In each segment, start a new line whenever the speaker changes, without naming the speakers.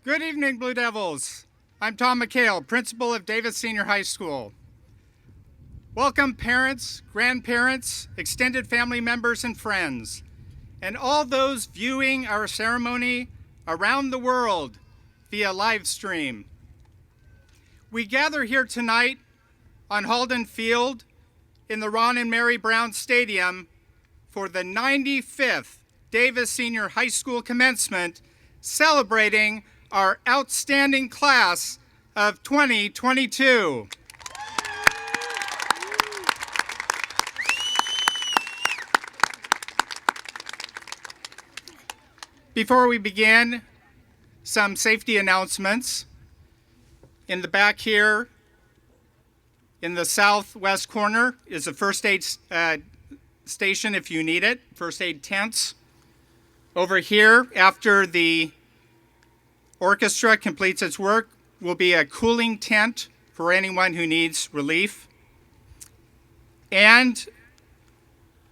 Good evening, Blue Devils. I'm Tom McHale, principal of Davis Senior High School. Welcome parents, grandparents, extended family members, and friends, and all those viewing our ceremony around the world via live stream. We gather here tonight on Halden Field in the Ron and Mary Brown Stadium for the 95th Davis Senior High School commencement, celebrating our outstanding class of 2022. Before we begin, some safety announcements. In the back here, in the southwest corner, is a first aid station if you need it, first aid tents. Over here, after the orchestra completes its work, will be a cooling tent for anyone who needs relief. And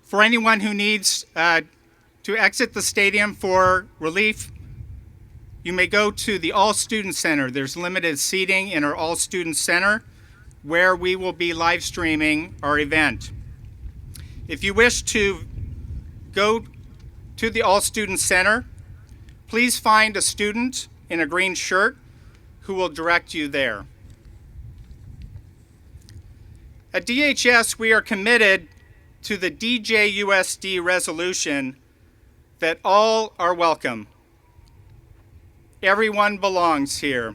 for anyone who needs to exit the stadium for relief, you may go to the All Student Center. There's limited seating in our All Student Center where we will be live streaming our event. If you wish to go to the All Student Center, please find a student in a green shirt who will direct you there. At DHS, we are committed to the DJUSD resolution that all are welcome. Everyone belongs here.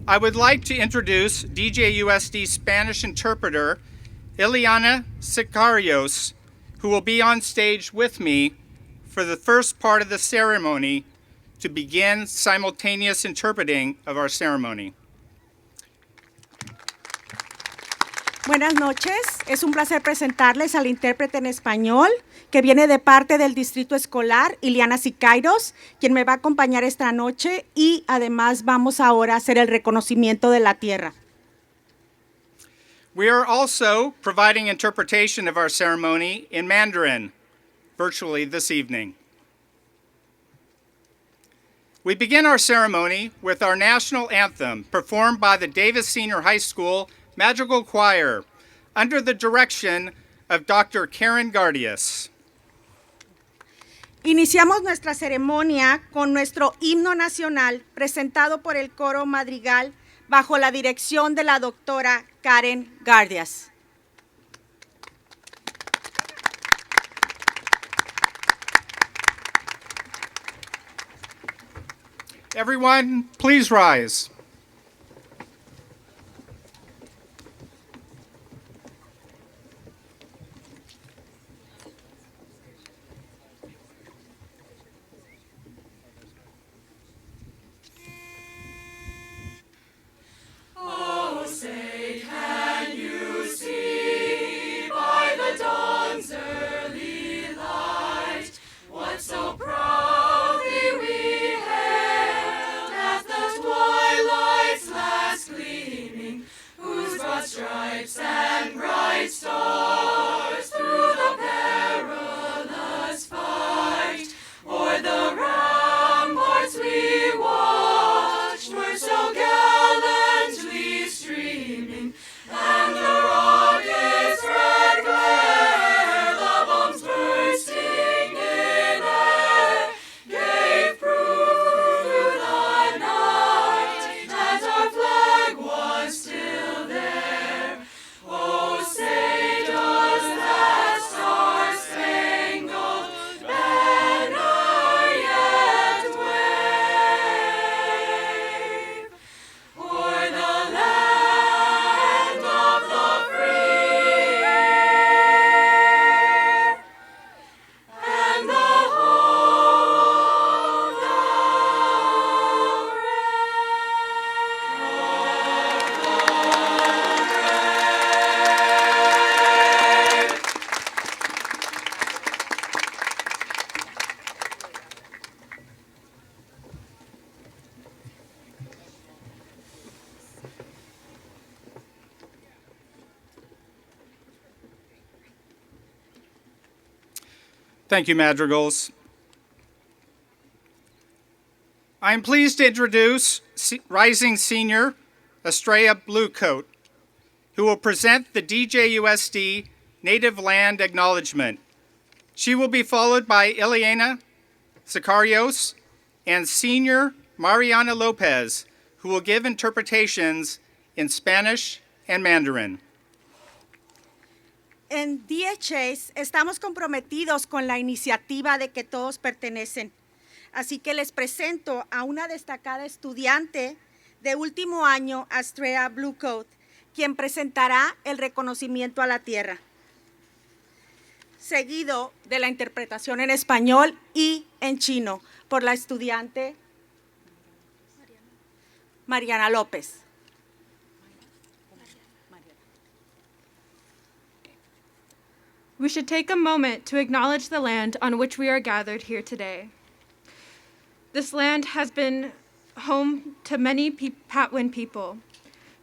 I would like to introduce DJUSD Spanish interpreter Ileana Sicarios, who will be on stage with me for the first part of the ceremony to begin simultaneous interpreting of our ceremony.
Buenas noches, es un placer presentarles al intérprete en español que viene de parte del Distrito Escolar, Ileana Sicarios, quien me va a acompañar esta noche y además vamos ahora a hacer el reconocimiento de la tierra.
We are also providing interpretation of our ceremony in Mandarin virtually this evening. We begin our ceremony with our national anthem performed by the Davis Senior High School Madrigal Choir under the direction of Dr. Karen Gardias.
Iniciamos nuestra ceremonia con nuestro himno nacional presentado por el coro madrigal bajo la dirección de la doctora Karen Gardias.
Everyone, please rise.
Stripes and bright stars through the perilous fight, o'er the ramparts we watched were so gallantly streaming, and the rockets' red glare, the bombs bursting in air, gave proof through the night that our flag was still there. Oh, say does that star-spangled banner yet wave o'er the land of the free and the home of the
Thank you, Madrigals. I'm pleased to introduce rising senior Estrella Bluecoat, who will present the DJUSD Native Land Acknowledgement. She will be followed by Ileana Sicarios and senior Mariana Lopez, who will give interpretations in Spanish and Mandarin.
En DHS estamos comprometidos con la iniciativa de que todos pertenecen. Así que les presento a una destacada estudiante de último año, Estrella Bluecoat, quien presentará el reconocimiento a la tierra, seguido de la interpretación en español y en chino por la estudiante Mariana López.
We should take a moment to acknowledge the land on which we are gathered here today. This land has been home to many Patwin people.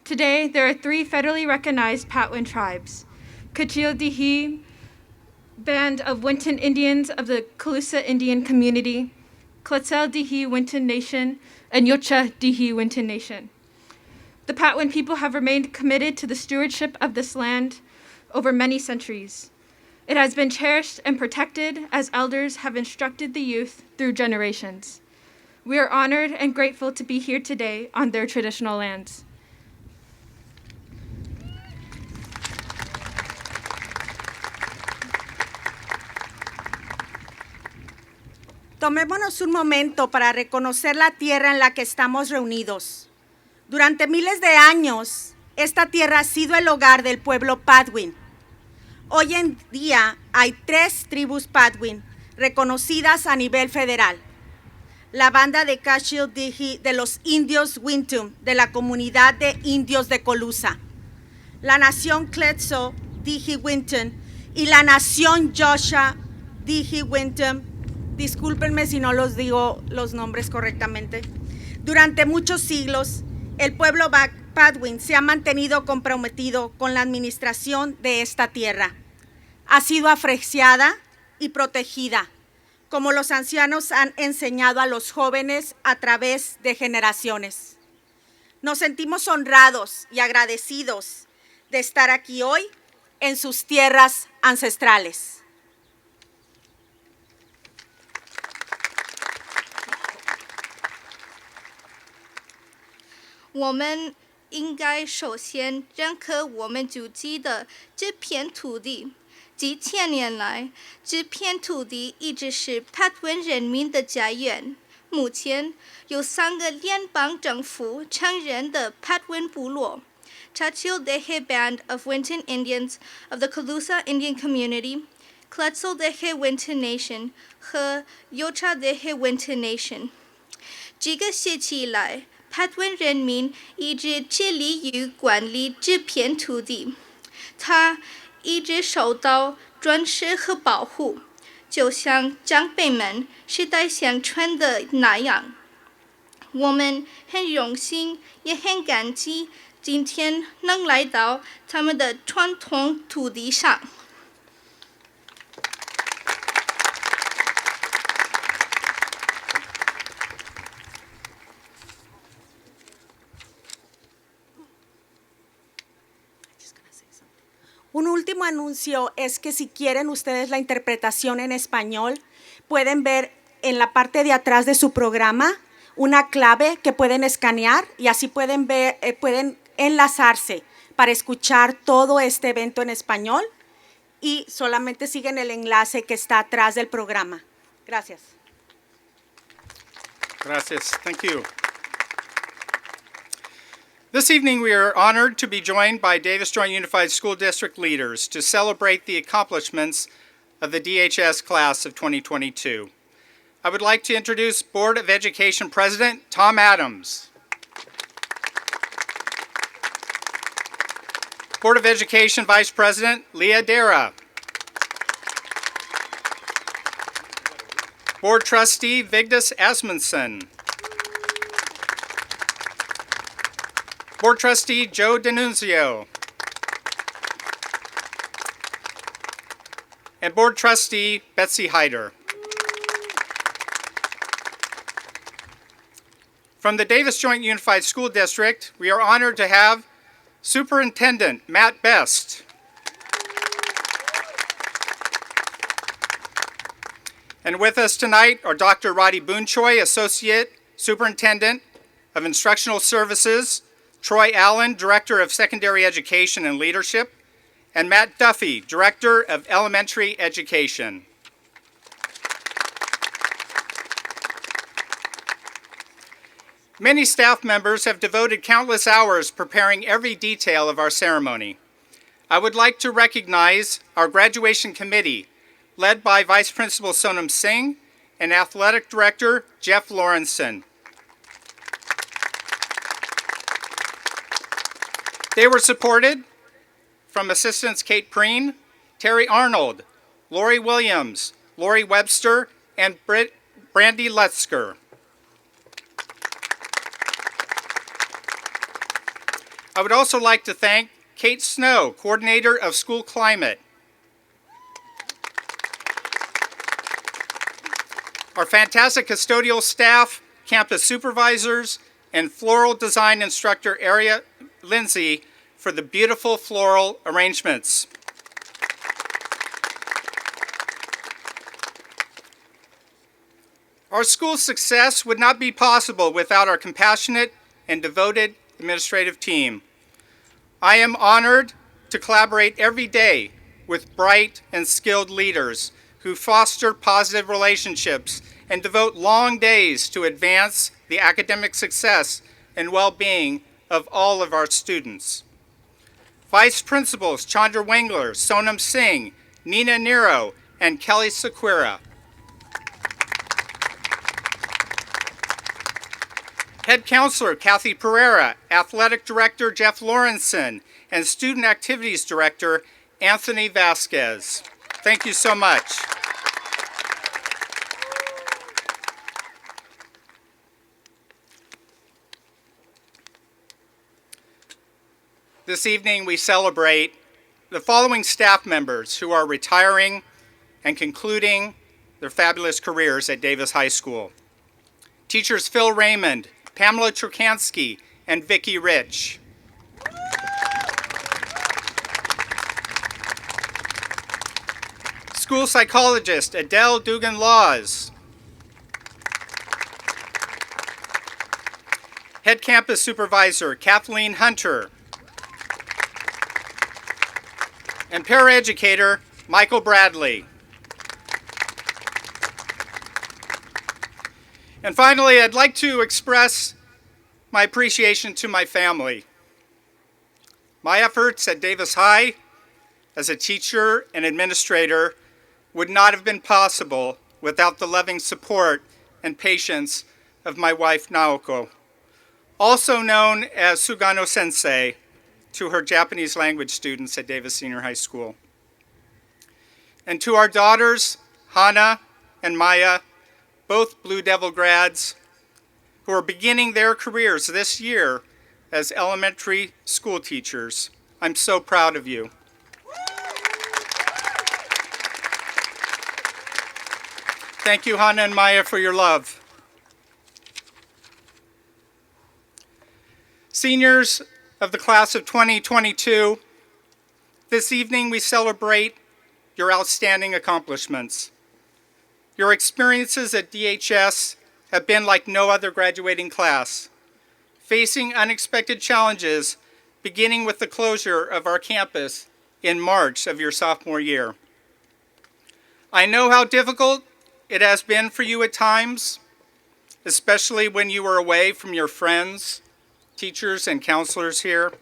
Today, there are 3 federally recognized Patwin tribes: Kachil-Dihi, Band of Winton Indians of the Calusa Indian Community, Quetzal-Dihi Winton Nation, and Yocha-Dihi Winton Nation. The Patwin people have remained committed to the stewardship of this land over many centuries. It has been cherished and protected as elders have instructed the youth through generations. We are honored and grateful to be here today on their traditional lands.
Tomémonos un momento para reconocer la tierra en la que estamos reunidos. Durante miles de años, esta tierra ha sido el hogar del pueblo Patwin. Hoy en día hay 3 tribus Patwin reconocidas a nivel federal. La banda de Kachil-Dihi de los indios Wintum de la comunidad de indios de Colusa, la nación Quetzal-Dihi Winton y la nación Yocha-Dihi Winton. Discúlpenme si no los digo los nombres correctamente. Durante muchos siglos, el pueblo Patwin se ha mantenido comprometido con la administración de esta tierra. Ha sido apreciada y protegida, como los ancianos han enseñado a los jóvenes a través de generaciones. Nos sentimos honrados y agradecidos de estar aquí hoy en sus tierras ancestrales.
我们应该首先认可我们祖籍的这片土地。几千年来，这片土地一直是帕温人民的家园。目前有3个联邦政府承认的帕温部落 ：Chachil-Dihi Band of Winton Indians of the Calusa Indian Community, Quetzal-Dihi Winton Nation 和 Yocha-Dihi Winton Nation。几个世纪以来，帕温人民一直致力于管理这片土地，它一直受到重视和保护，就像长辈们世代相传的那样。我们很荣幸，也很感激今天能来到他们的传统土地上。
Un último anuncio es que si quieren ustedes la interpretación en español, pueden ver en la parte de atrás de su programa una clave que pueden escanear y así pueden enlazarse para escuchar todo este evento en español y solamente siguen el enlace que está atrás del programa. Gracias.
Gracias. Thank you. This evening, we are honored to be joined by Davis Joint Unified School District leaders to celebrate the accomplishments of the DHS class of 2022. I would like to introduce Board of Education President Tom Adams. Board of Education Vice President Leah Dara. Board Trustee Vigdis Asmundsson. Board Trustee Joe D'Annunzio. And Board Trustee Betsy Hyder. From the Davis Joint Unified School District, we are honored to have Superintendent Matt Best. And with us tonight are Dr. Roddy Boonchoi, Associate Superintendent of Instructional Services, Troy Allen, Director of Secondary Education and Leadership, and Matt Duffy, Director of Elementary Education. Many staff members have devoted countless hours preparing every detail of our ceremony. I would like to recognize our graduation committee, led by Vice Principal Sonam Singh and Athletic Director Jeff Lawrenson. They were supported from assistants Kate Preen, Terry Arnold, Lori Williams, Lori Webster, and Brandy Lutzker. I would also like to thank Kate Snow, Coordinator of School Climate, our fantastic custodial staff, campus supervisors, and floral design instructor Aria Lindsay for the beautiful floral arrangements. Our school's success would not be possible without our compassionate and devoted administrative team. I am honored to collaborate every day with bright and skilled leaders who foster positive relationships and devote long days to advance the academic success and well-being of all of our students. Vice Principals Chandra Wengler, Sonam Singh, Nina Nero, and Kelly Sequira. Head Counselor Kathy Pereira, Athletic Director Jeff Lawrenson, and Student Activities Director Anthony Vasquez. Thank you so much. This evening we celebrate the following staff members who are retiring and concluding their fabulous careers at Davis High School. Teachers Phil Raymond, Pamela Trukansky, and Vicki Rich. School psychologist Adele Dugan-Laws. Head campus supervisor Kathleen Hunter. And paraeducator Michael Bradley. And finally, I'd like to express my appreciation to my family. My efforts at Davis High as a teacher and administrator would not have been possible without the loving support and patience of my wife, Naoko, also known as Sugano Sensei to her Japanese language students at Davis Senior High School. And to our daughters, Hana and Maya, both Blue Devil grads, who are beginning their careers this year as elementary school teachers. I'm so proud of you. Thank you, Hana and Maya, for your love. Seniors of the class of 2022, this evening we celebrate your outstanding accomplishments. Your experiences at DHS have been like no other graduating class, facing unexpected challenges beginning with the closure of our campus in March of your sophomore year. I know how difficult it has been for you at times, especially when you were away from your friends, teachers, and counselors here.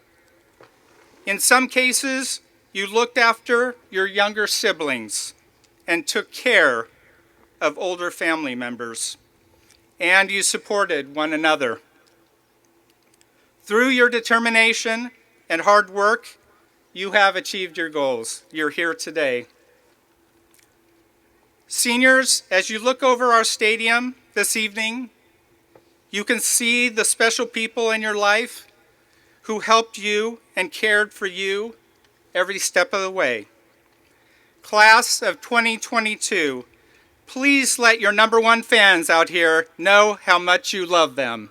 In some cases, you looked after your younger siblings and took care of older family members, and you supported one another. Through your determination and hard work, you have achieved your goals. You're here today. Seniors, as you look over our stadium this evening, you can see the special people in your life who helped you and cared for you every step of the way. Class of 2022, please let your #1 fans out here know how much you love them.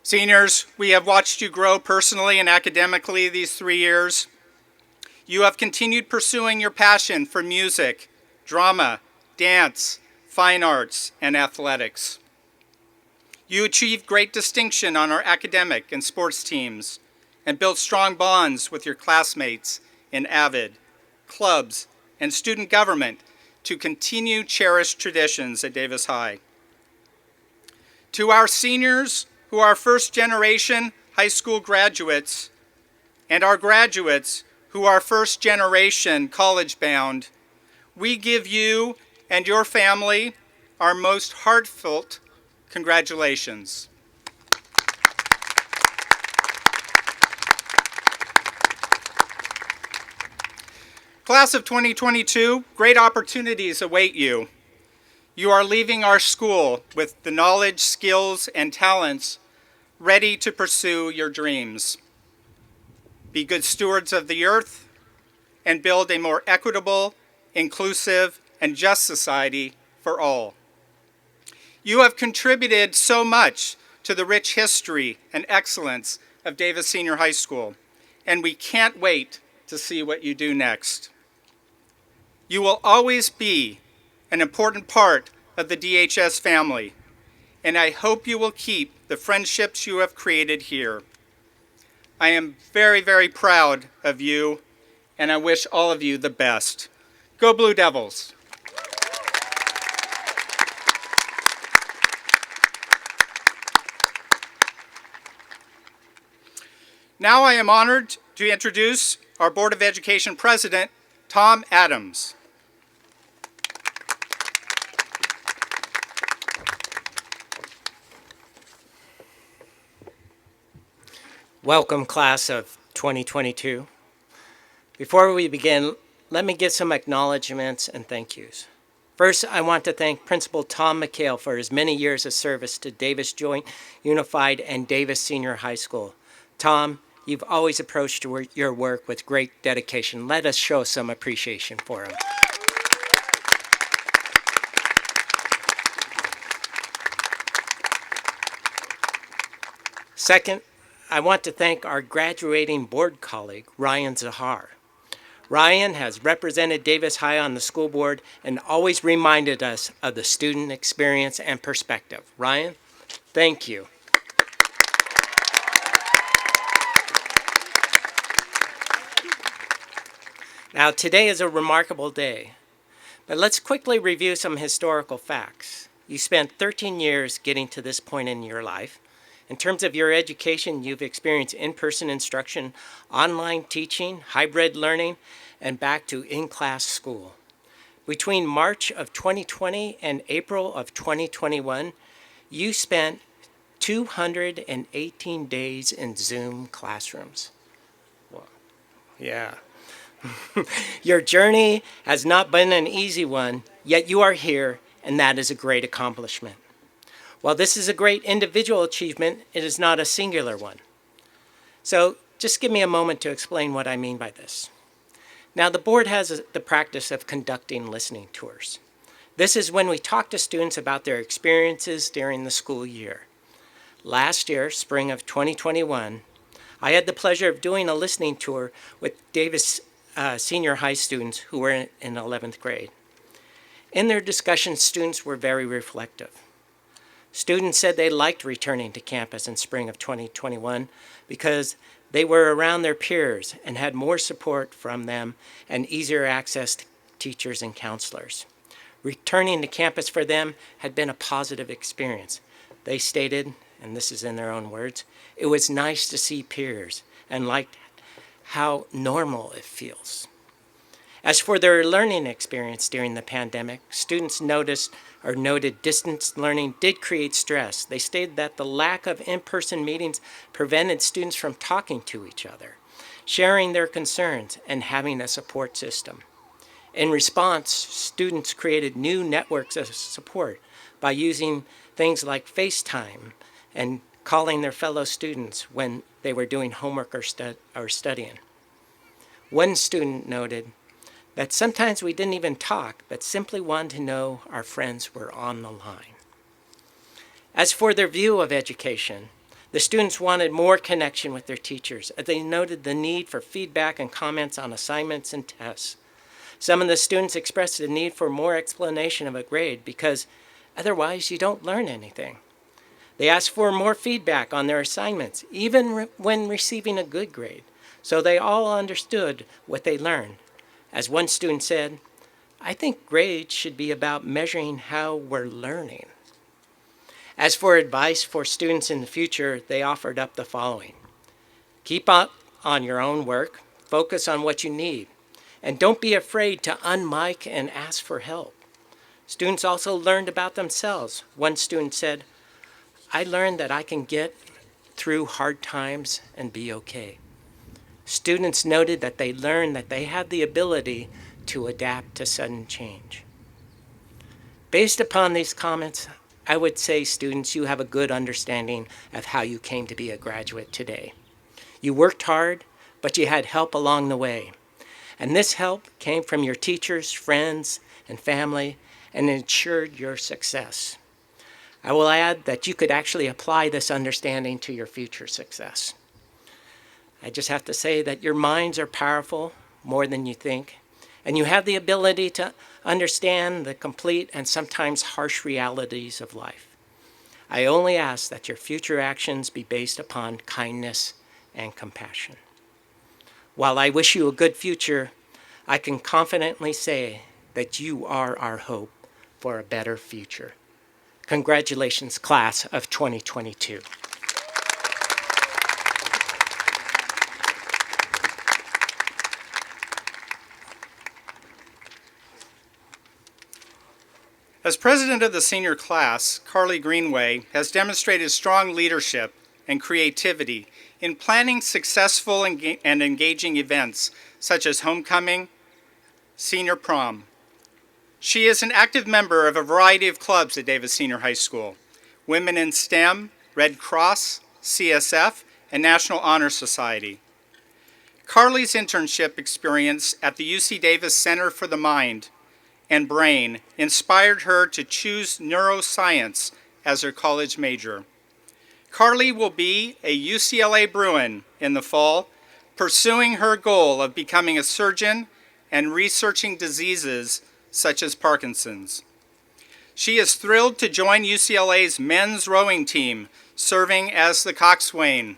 Seniors, we have watched you grow personally and academically these 3 years. You have continued pursuing your passion for music, drama, dance, fine arts, and athletics. You achieved great distinction on our academic and sports teams and built strong bonds with your classmates in AVID, clubs, and student government to continue cherished traditions at Davis High. To our seniors who are first-generation high school graduates and our graduates who are first-generation college-bound, we give you and your family our most heartfelt congratulations. Class of 2022, great opportunities await you. You are leaving our school with the knowledge, skills, and talents ready to pursue your dreams. Be good stewards of the earth and build a more equitable, inclusive, and just society for all. You have contributed so much to the rich history and excellence of Davis Senior High School, and we can't wait to see what you do next. You will always be an important part of the DHS family, and I hope you will keep the friendships you have created here. I am very, very proud of you, and I wish all of you the best. Go Blue Devils! Now I am honored to introduce our Board of Education President, Tom Adams.
Welcome, class of 2022. Before we begin, let me give some acknowledgments and thank yous. First, I want to thank Principal Tom McHale for his many years of service to Davis Joint Unified and Davis Senior High School. Tom, you've always approached your work with great dedication. Let us show some appreciation for him. Second, I want to thank our graduating board colleague, Ryan Zahar. Ryan has represented Davis High on the school board and always reminded us of the student experience and perspective. Ryan, thank you. Now, today is a remarkable day, but let's quickly review some historical facts. You spent 13 years getting to this point in your life. In terms of your education, you've experienced in-person instruction, online teaching, hybrid learning, and back to in-class school. Between March of 2020 and April of 2021, you spent 218 days in Zoom classrooms. Well, yeah. Your journey has not been an easy one, yet you are here, and that is a great accomplishment. While this is a great individual achievement, it is not a singular one. So just give me a moment to explain what I mean by this. Now, the board has the practice of conducting listening tours. This is when we talk to students about their experiences during the school year. Last year, spring of 2021, I had the pleasure of doing a listening tour with Davis Senior High students who were in 11th grade. In their discussions, students were very reflective. Students said they liked returning to campus in spring of 2021 because they were around their peers and had more support from them and easier access to teachers and counselors. Returning to campus for them had been a positive experience. They stated, and this is in their own words, it was nice to see peers and liked how normal it feels. As for their learning experience during the pandemic, students noted distance learning did create stress. They stated that the lack of in-person meetings prevented students from talking to each other, sharing their concerns, and having a support system. In response, students created new networks of support by using things like FaceTime and calling their fellow students when they were doing homework or studying. One student noted that sometimes we didn't even talk, but simply wanted to know our friends were on the line. As for their view of education, The students wanted more connection with their teachers, as they noted the need for feedback and comments on assignments and tests. Some of the students expressed the need for more explanation of a grade because otherwise you don't learn anything. They asked for more feedback on their assignments, even when receiving a good grade, so they all understood what they learned. As one student said, "I think grades should be about measuring how we're learning." As for advice for students in the future, they offered up the following. Keep up on your own work, focus on what you need, and don't be afraid to unmic and ask for help. Students also learned about themselves. One student said, "I learned that I can get through hard times and be okay." Students noted that they learned that they had the ability to adapt to sudden change. Based upon these comments, I would say, students, you have a good understanding of how you came to be a graduate today. You worked hard, but you had help along the way. And this help came from your teachers, friends, and family, and ensured your success. I will add that you could actually apply this understanding to your future success. I just have to say that your minds are powerful more than you think, and you have the ability to understand the complete and sometimes harsh realities of life. I only ask that your future actions be based upon kindness and compassion. While I wish you a good future, I can confidently say that you are our hope for a better future. Congratulations, class of 2022.
As president of the senior class, Carly Greenway has demonstrated strong leadership and creativity in planning successful and engaging events such as homecoming, senior prom. She is an active member of a variety of clubs at Davis Senior High School: Women in STEM, Red Cross, CSF, and National Honor Society. Carly's internship experience at the UC Davis Center for the Mind and Brain inspired her to choose neuroscience as her college major. Carly will be a UCLA Bruin in the fall, pursuing her goal of becoming a surgeon and researching diseases such as Parkinson's. She is thrilled to join UCLA's men's rowing team, serving as the coxswain.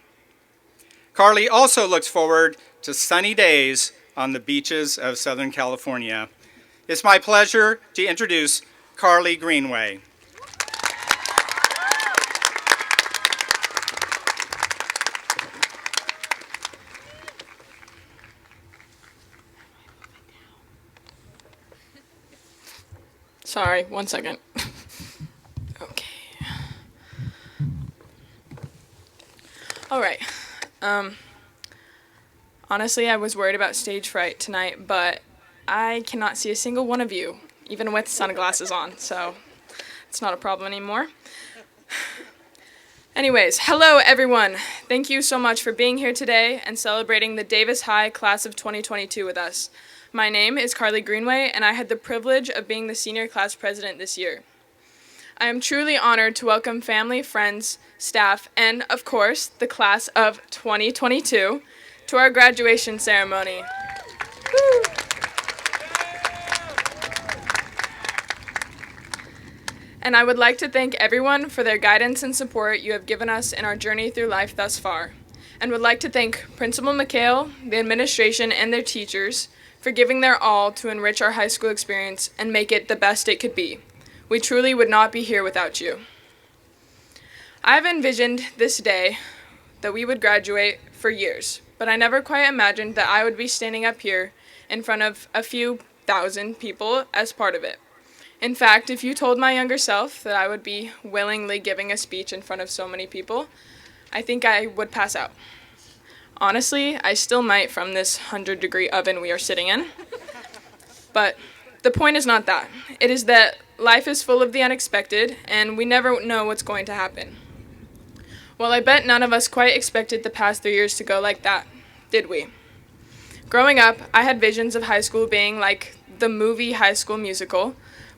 Carly also looks forward to sunny days on the beaches of Southern California. It's my pleasure to introduce Carly Greenway.
Sorry, one second. Okay. All right. Honestly, I was worried about stage fright tonight, but I cannot see a single one of you, even with sunglasses on, so it's not a problem anymore. Anyways, hello everyone. Thank you so much for being here today and celebrating the Davis High Class of 2022 with us. My name is Carly Greenway, and I had the privilege of being the senior class president this year. I am truly honored to welcome family, friends, staff, and, of course, the class of 2022 to our graduation ceremony. Woo! And I would like to thank everyone for their guidance and support you have given us in our journey through life thus far, and would like to thank Principal McHale, the administration, and their teachers for giving their all to enrich our high school experience and make it the best it could be. We truly would not be here without you. I've envisioned this day that we would graduate for years, but I never quite imagined that I would be standing up here in front of a few thousand people as part of it. In fact, if you told my younger self that I would be willingly giving a speech in front of so many people, I think I would pass out. Honestly, I still might from this 100-degree oven we are sitting in. But the point is not that. It is that life is full of the unexpected, and we never know what's going to happen. Well, I bet none of us quite expected the past 3 years to go like that, did we? Growing up, I had visions of high school being like the movie High School Musical,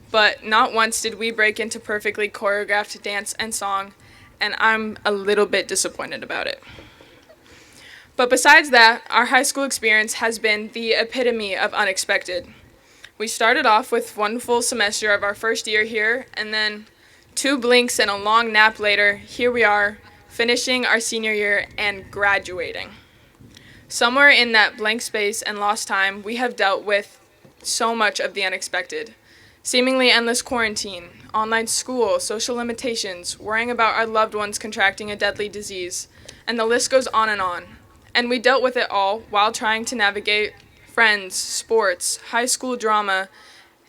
but not once did we break into perfectly choreographed dance and song, and I'm a little bit disappointed about it. But besides that, our high school experience has been the epitome of unexpected. We started off with one full semester of our first year here, and then 2 blinks and a long nap later, here we are, finishing our senior year and graduating. Somewhere in that blank space and lost time, we have dealt with so much of the unexpected. Seemingly endless quarantine, online school, social limitations, worrying about our loved ones contracting a deadly disease, and the list goes on. And we dealt with it all while trying to navigate friends, sports, high school drama,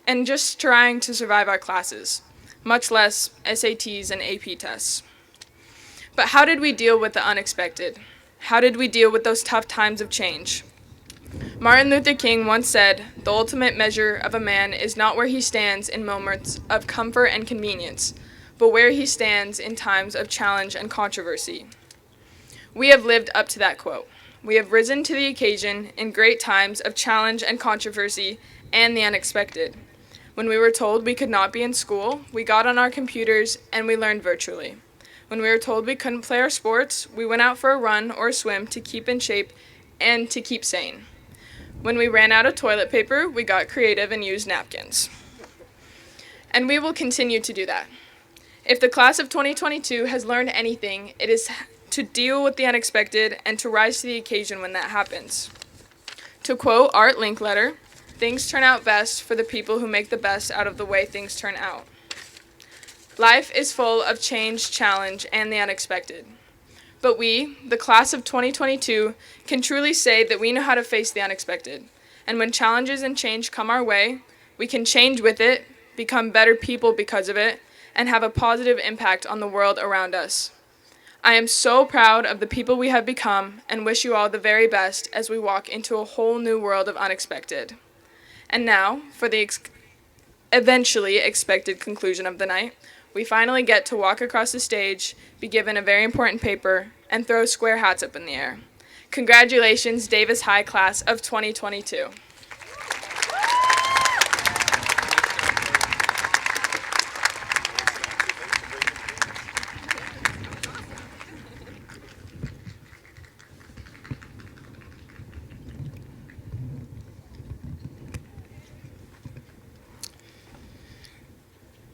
and just trying to survive our classes, much less SATs and AP tests. But how did we deal with the unexpected? How did we deal with those tough times of change? Martin Luther King once said, "The ultimate measure of a man is not where he stands in moments of comfort and convenience, but where he stands in times of challenge and controversy." We have lived up to that quote. We have risen to the occasion in great times of challenge and controversy and the unexpected. When we were told we could not be in school, we got on our computers and we learned virtually. When we were told we couldn't play our sports, we went out for a run or a swim to keep in shape and to keep sane. When we ran out of toilet paper, we got creative and used napkins. And we will continue to do that. If the class of 2022 has learned anything, it is to deal with the unexpected and to rise to the occasion when that happens. To quote Art Linkletter, "Things turn out best for the people who make the best out of the way things turn out." Life is full of change, challenge, and the unexpected. But we, the class of 2022, can truly say that we know how to face the unexpected. And when challenges and change come our way, we can change with it, become better people because of it, and have a positive impact on the world around us. I am so proud of the people we have become and wish you all the very best as we walk into a whole new world of unexpected. And now, for the eventually expected conclusion of the night, we finally get to walk across the stage, be given a very important paper, and throw square hats up in the air. Congratulations, Davis High Class of 2022.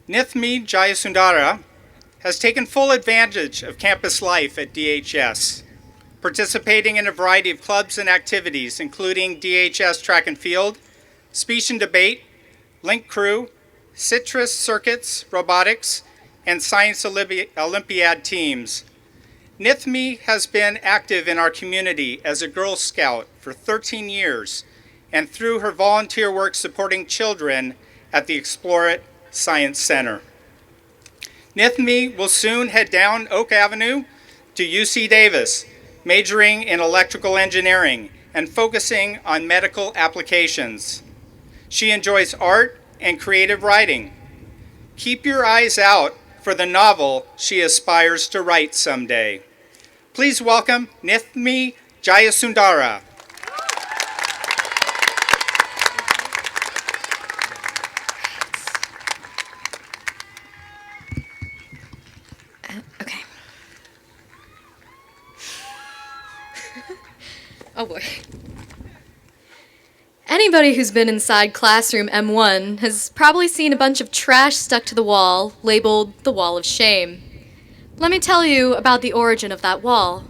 Nithmi Jayasundara has taken full advantage of campus life at DHS, participating in a variety of clubs and activities, including DHS Track and Field, Speech and Debate, Link Crew, Citrus Circuits, Robotics, and Science Olympiad teams. Nithmi has been active in our community as a Girl Scout for 13 years, and through her volunteer work supporting children at the Explore It Science Center. Nithmi will soon head down Oak Avenue to UC Davis, majoring in electrical engineering and focusing on medical applications. She enjoys art and creative writing. Keep your eyes out for the novel she aspires to write someday. Please welcome Nithmi Jayasundara.
Okay. Oh boy. Anybody who's been inside classroom M1 has probably seen a bunch of trash stuck to the wall, labeled the Wall of Shame. Let me tell you about the origin of that wall.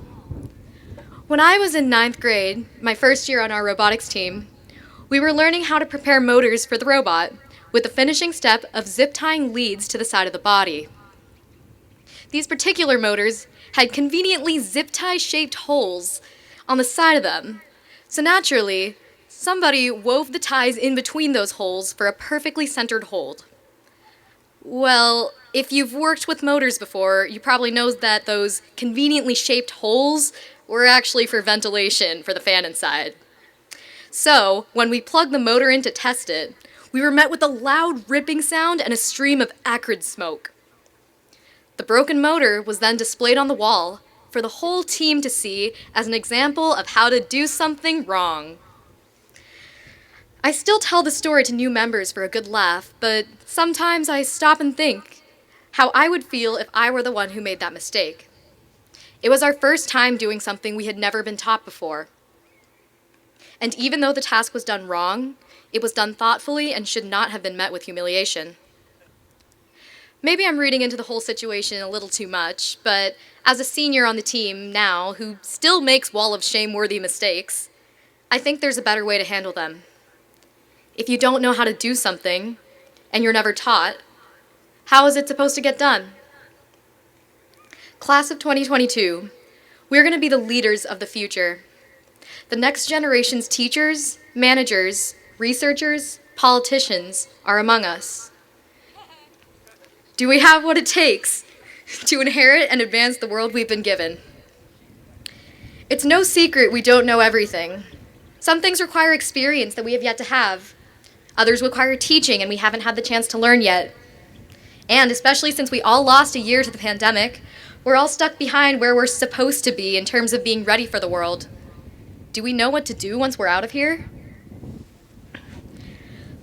When I was in 9th grade, my first year on our robotics team, we were learning how to prepare motors for the robot, with the finishing step of zip tying leads to the side of the body. These particular motors had conveniently zip tie shaped holes on the side of them, so naturally, somebody wove the ties in between those holes for a perfectly centered hold. Well, if you've worked with motors before, you probably know that those conveniently shaped holes were actually for ventilation for the fan inside. So, when we plugged the motor in to test it, we were met with a loud ripping sound and a stream of acrid smoke. The broken motor was then displayed on the wall for the whole team to see as an example of how to do something wrong. I still tell the story to new members for a good laugh, but sometimes I stop and think, how I would feel if I were the one who made that mistake. It was our first time doing something we had never been taught before. And even though the task was done wrong, it was done thoughtfully and should not have been met with humiliation. Maybe I'm reading into the whole situation a little too much, but as a senior on the team now who still makes wall of shame-worthy mistakes, I think there's a better way to handle them. If you don't know how to do something, and you're never taught, how is it supposed to get done? Class of 2022, we're going to be the leaders of the future. The next generation's teachers, managers, researchers, politicians are among us. Do we have what it takes to inherit and advance the world we've been given? It's no secret we don't know everything. Some things require experience that we have yet to have. Others require teaching and we haven't had the chance to learn yet. And especially since we all lost a year to the pandemic, we're all stuck behind where we're supposed to be in terms of being ready for the world. Do we know what to do once we're out of here?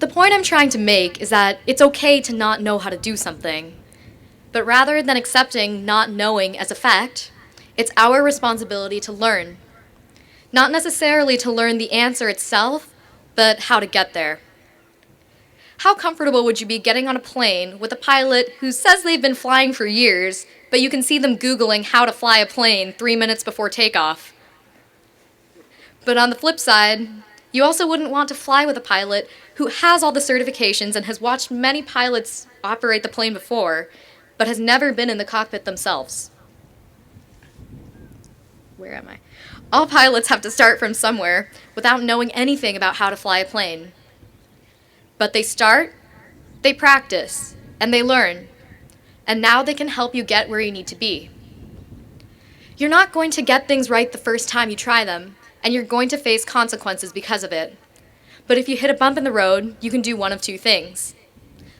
The point I'm trying to make is that it's okay to not know how to do something. But rather than accepting not knowing as a fact, it's our responsibility to learn. Not necessarily to learn the answer itself, but how to get there. How comfortable would you be getting on a plane with a pilot who says they've been flying for years, but you can see them Googling how to fly a plane 3 minutes before takeoff? But on the flip side, you also wouldn't want to fly with a pilot who has all the certifications and has watched many pilots operate the plane before, but has never been in the cockpit themselves. Where am I? All pilots have to start from somewhere without knowing anything about how to fly a plane. But they start, they practice, and they learn. And now they can help you get where you need to be. You're not going to get things right the first time you try them, and you're going to face consequences because of it. But if you hit a bump in the road, you can do one of two things.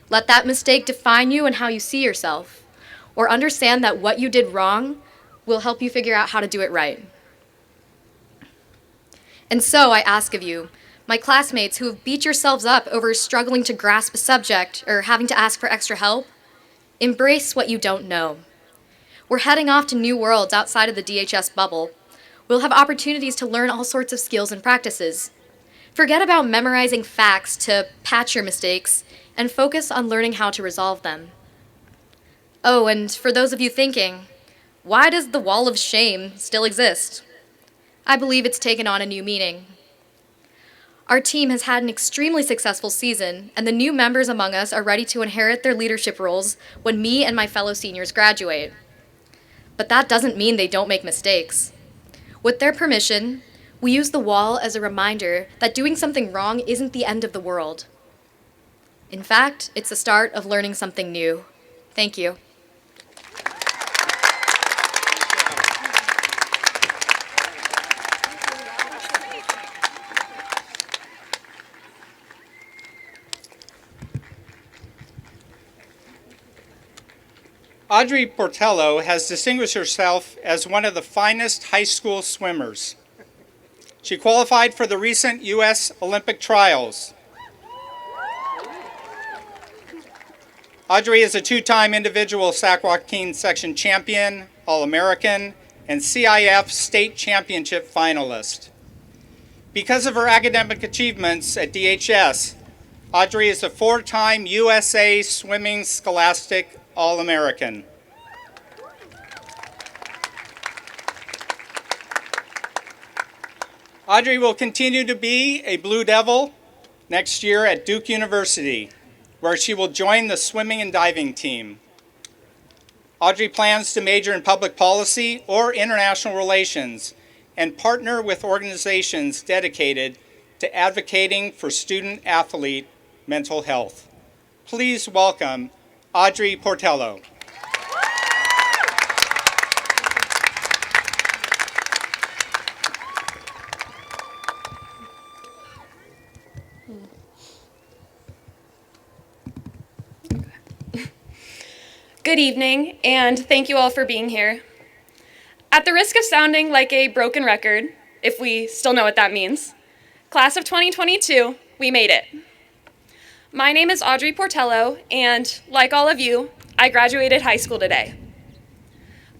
Let that mistake define you and how you see yourself, or understand that what you did wrong will help you figure out how to do it right. And so I ask of you, my classmates who have beat yourselves up over struggling to grasp a subject or having to ask for extra help, embrace what you don't know. We're heading off to new worlds outside of the DHS bubble. We'll have opportunities to learn all sorts of skills and practices. Forget about memorizing facts to patch your mistakes and focus on learning how to resolve them. Oh, and for those of you thinking, why does the wall of shame still exist? I believe it's taken on a new meaning. Our team has had an extremely successful season, and the new members among us are ready to inherit their leadership roles when me and my fellow seniors graduate. But that doesn't mean they don't make mistakes. With their permission, we use the wall as a reminder that doing something wrong isn't the end of the world. In fact, it's the start of learning something new. Thank you.
Audrey Portello has distinguished herself as one of the finest high school swimmers. She qualified for the recent U.S. Olympic trials. Audrey is a two-time individual Sac Joaquin section champion, All-American, and CIF state championship finalist. Because of her academic achievements at DHS, Audrey is a four-time USA Swimming Scholastic All-American. Audrey will continue to be a Blue Devil next year at Duke University, where she will join the swimming and diving team. Audrey plans to major in public policy or international relations and partner with organizations dedicated to advocating for student-athlete mental health. Please welcome Audrey Portello.
Good evening, and thank you all for being here. At the risk of sounding like a broken record, if we still know what that means, Class of 2022, we made it. My name is Audrey Portello, and like all of you, I graduated high school today.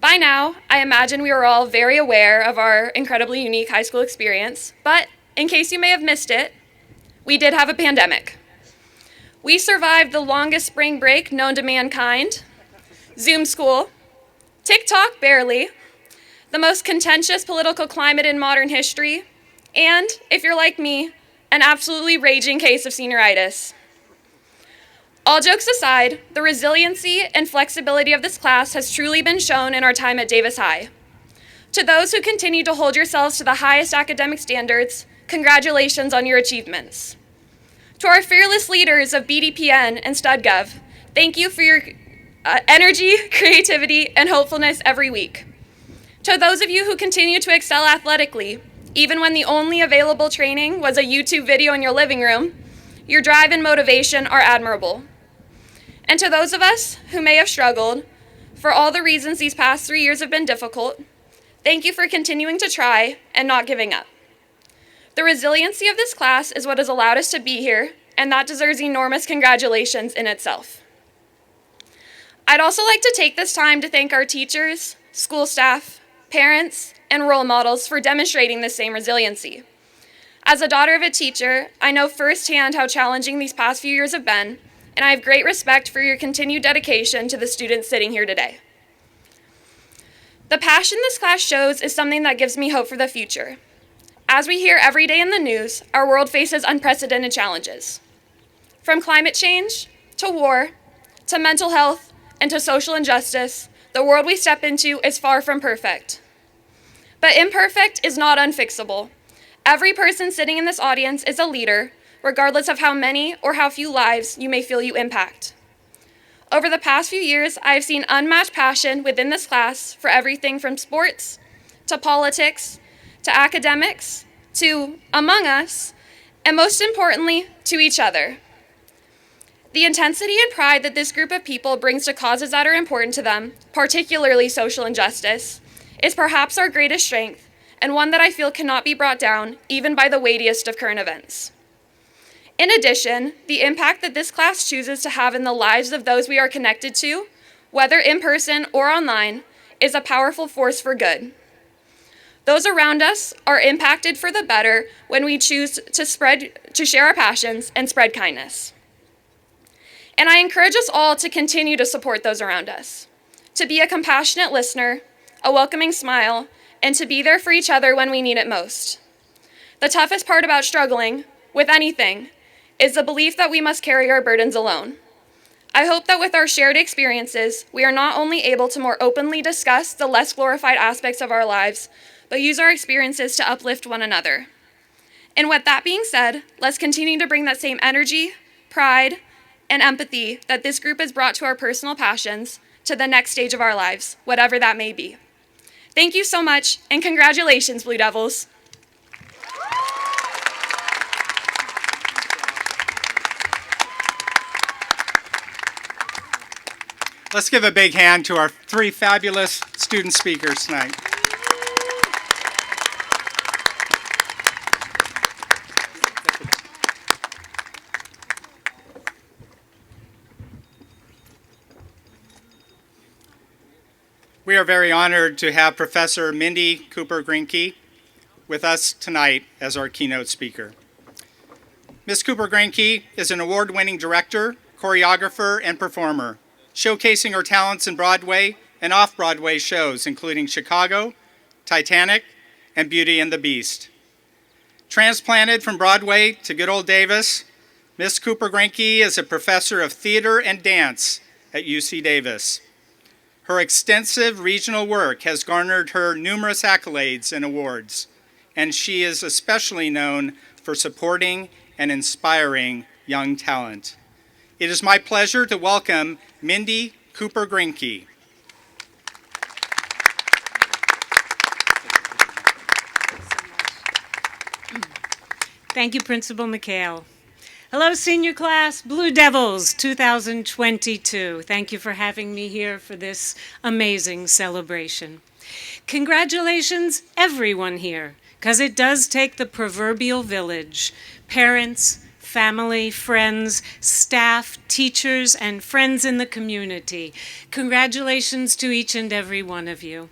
By now, I imagine we are all very aware of our incredibly unique high school experience, but in case you may have missed it, we did have a pandemic. We survived the longest spring break known to mankind, Zoom school, TikTok barely, the most contentious political climate in modern history, and, if you're like me, an absolutely raging case of senioritis. All jokes aside, the resiliency and flexibility of this class has truly been shown in our time at Davis High. To those who continue to hold yourselves to the highest academic standards, congratulations on your achievements. To our fearless leaders of BDPN and StudGov, thank you for your energy, creativity, and hopefulness every week. To those of you who continue to excel athletically, even when the only available training was a YouTube video in your living room, your drive and motivation are admirable. And to those of us who may have struggled, for all the reasons these past 3 years have been difficult, thank you for continuing to try and not giving up. The resiliency of this class is what has allowed us to be here, and that deserves enormous congratulations in itself. I'd also like to take this time to thank our teachers, school staff, parents, and role models for demonstrating the same resiliency. As a daughter of a teacher, I know firsthand how challenging these past few years have been, and I have great respect for your continued dedication to the students sitting here today. The passion this class shows is something that gives me hope for the future. As we hear every day in the news, our world faces unprecedented challenges. From climate change, to war, to mental health, and to social injustice, the world we step into is far from perfect. But imperfect is not unfixable. Every person sitting in this audience is a leader, regardless of how many or how few lives you may feel you impact. Over the past few years, I have seen unmatched passion within this class for everything from sports, to politics, to academics, to among us, and most importantly, to each other. The intensity and pride that this group of people brings to causes that are important to them, particularly social injustice, is perhaps our greatest strength, and one that I feel cannot be brought down even by the weightiest of current events. In addition, the impact that this class chooses to have in the lives of those we are connected to, whether in person or online, is a powerful force for good. Those around us are impacted for the better when we choose to share our passions and spread kindness. And I encourage us all to continue to support those around us, to be a compassionate listener, a welcoming smile, and to be there for each other when we need it most. The toughest part about struggling with anything is the belief that we must carry our burdens alone. I hope that with our shared experiences, we are not only able to more openly discuss the less glorified aspects of our lives, but use our experiences to uplift one another. And with that being said, let's continue to bring that same energy, pride, and empathy that this group has brought to our personal passions to the next stage of our lives, whatever that may be. Thank you so much, and congratulations, Blue Devils.
Let's give a big hand to our 3 fabulous student speakers tonight. We are very honored to have Professor Mindy Cooper-Grinke with us tonight as our keynote speaker. Ms. Cooper-Grinke is an award-winning director, choreographer, and performer, showcasing her talents in Broadway and off-Broadway shows, including Chicago, Titanic, and Beauty and the Beast. Transplanted from Broadway to good old Davis, Ms. Cooper-Grinke is a professor of theater and dance at UC Davis. Her extensive regional work has garnered her numerous accolades and awards, and she is especially known for supporting and inspiring young talent. It is my pleasure to welcome Mindy Cooper-Grinke.
Thank you, Principal McHale. Hello, senior class, Blue Devils 2022. Thank you for having me here for this amazing celebration. Congratulations, everyone here, because it does take the proverbial village, parents, family, friends, staff, teachers, and friends in the community. Congratulations to each and every one of you.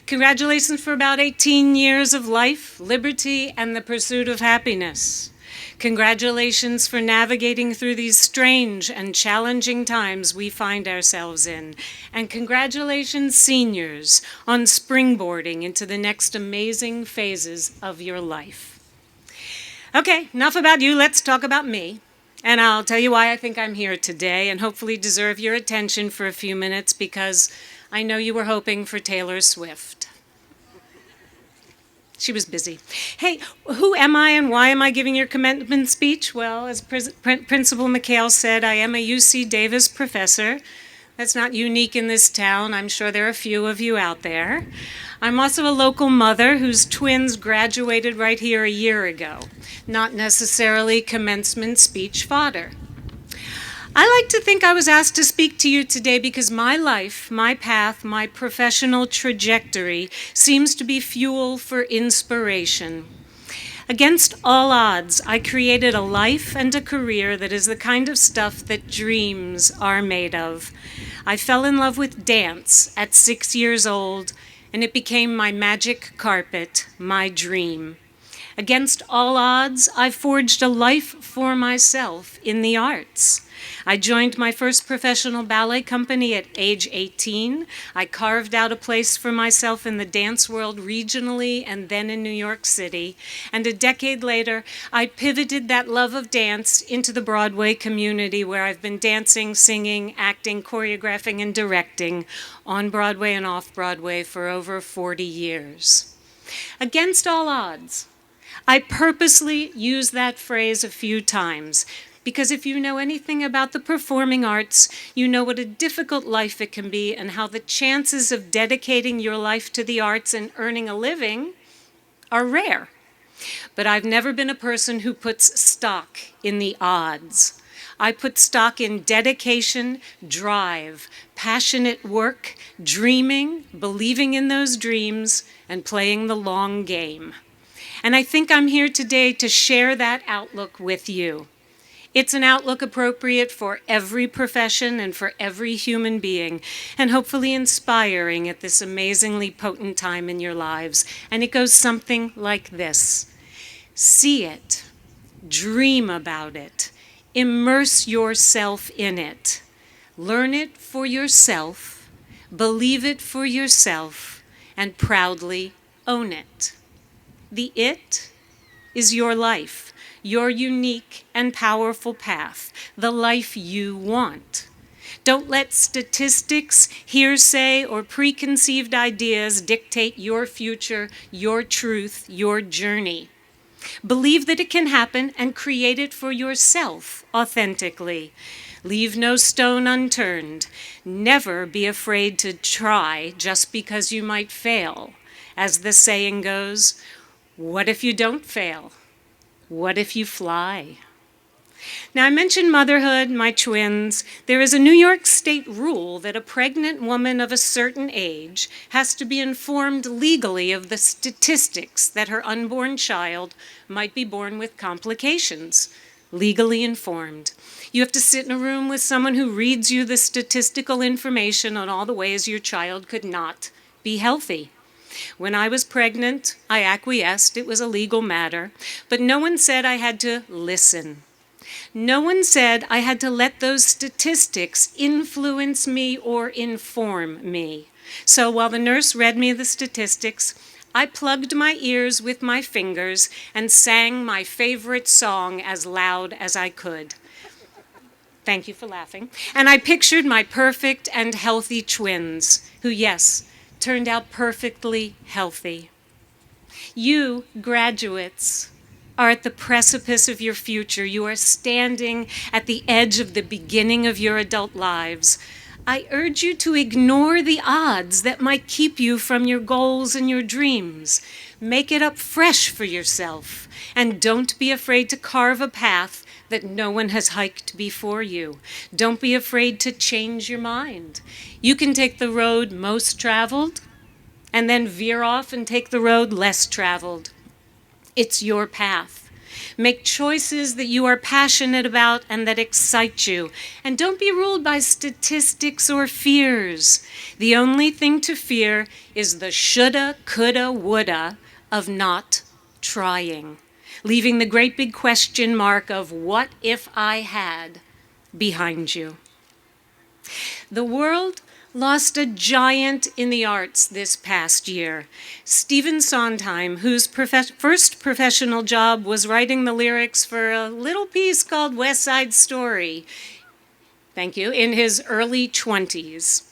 Congratulations for about 18 years of life, liberty, and the pursuit of happiness. Congratulations for navigating through these strange and challenging times we find ourselves in. And congratulations, seniors, on springboarding into the next amazing phases of your life. Okay, enough about you, let's talk about me. And I'll tell you why I think I'm here today and hopefully deserve your attention for a few minutes because I know you were hoping for Taylor Swift. She was busy. Hey, who am I and why am I giving your commencement speech? Well, as Principal McHale said, I am a UC Davis professor. That's not unique in this town. I'm sure there are a few of you out there. I'm also a local mother whose twins graduated right here a year ago. Not necessarily commencement speech fodder. I like to think I was asked to speak to you today because my life, my path, my professional trajectory seems to be fuel for inspiration. Against all odds, I created a life and a career that is the kind of stuff that dreams are made of. I fell in love with dance at 6 years old, and it became my magic carpet, my dream. Against all odds, I forged a life for myself in the arts. I joined my first professional ballet company at age 18. I carved out a place for myself in the dance world regionally and then in New York City. And a decade later, I pivoted that love of dance into the Broadway community where I've been dancing, singing, acting, choreographing, and directing on Broadway and off Broadway for over 40 years. Against all odds, I purposely use that phrase a few times because if you know anything about the performing arts, you know what a difficult life it can be and how the chances of dedicating your life to the arts and earning a living are rare. But I've never been a person who puts stock in the odds. I put stock in dedication, drive, passionate work, dreaming, believing in those dreams, and playing the long game. And I think I'm here today to share that outlook with you. It's an outlook appropriate for every profession and for every human being, and hopefully inspiring at this amazingly potent time in your lives. And it goes something like this. See it, dream about it, immerse yourself in it, learn it for yourself, believe it for yourself, and proudly own it. The it is your life. Your unique and powerful path, the life you want. Don't let statistics, hearsay, or preconceived ideas dictate your future, your truth, your journey. Believe that it can happen and create it for yourself authentically. Leave no stone unturned. Never be afraid to try just because you might fail. As the saying goes, what if you don't fail? What if you fly? Now, I mentioned motherhood, my twins. There is a New York State rule that a pregnant woman of a certain age has to be informed legally of the statistics that her unborn child might be born with complications. Legally informed. You have to sit in a room with someone who reads you the statistical information on all the ways your child could not be healthy. When I was pregnant, I acquiesced. It was a legal matter. But no one said I had to listen. No one said I had to let those statistics influence me or inform me. So while the nurse read me the statistics, I plugged my ears with my fingers and sang my favorite song as loud as I could. Thank you for laughing. And I pictured my perfect and healthy twins, who, yes, turned out perfectly healthy. You, graduates, are at the precipice of your future. You are standing at the edge of the beginning of your adult lives. I urge you to ignore the odds that might keep you from your goals and your dreams. Make it up fresh for yourself, and don't be afraid to carve a path that no one has hiked before you. Don't be afraid to change your mind. You can take the road most traveled and then veer off and take the road less traveled. It's your path. Make choices that you are passionate about and that excite you. And don't be ruled by statistics or fears. The only thing to fear is the shoulda, coulda, woulda of not trying, leaving the great big question mark of what if I had behind you. The world lost a giant in the arts this past year. Stephen Sondheim, whose first professional job was writing the lyrics for a little piece called West Side Story, thank you, in his early 20s.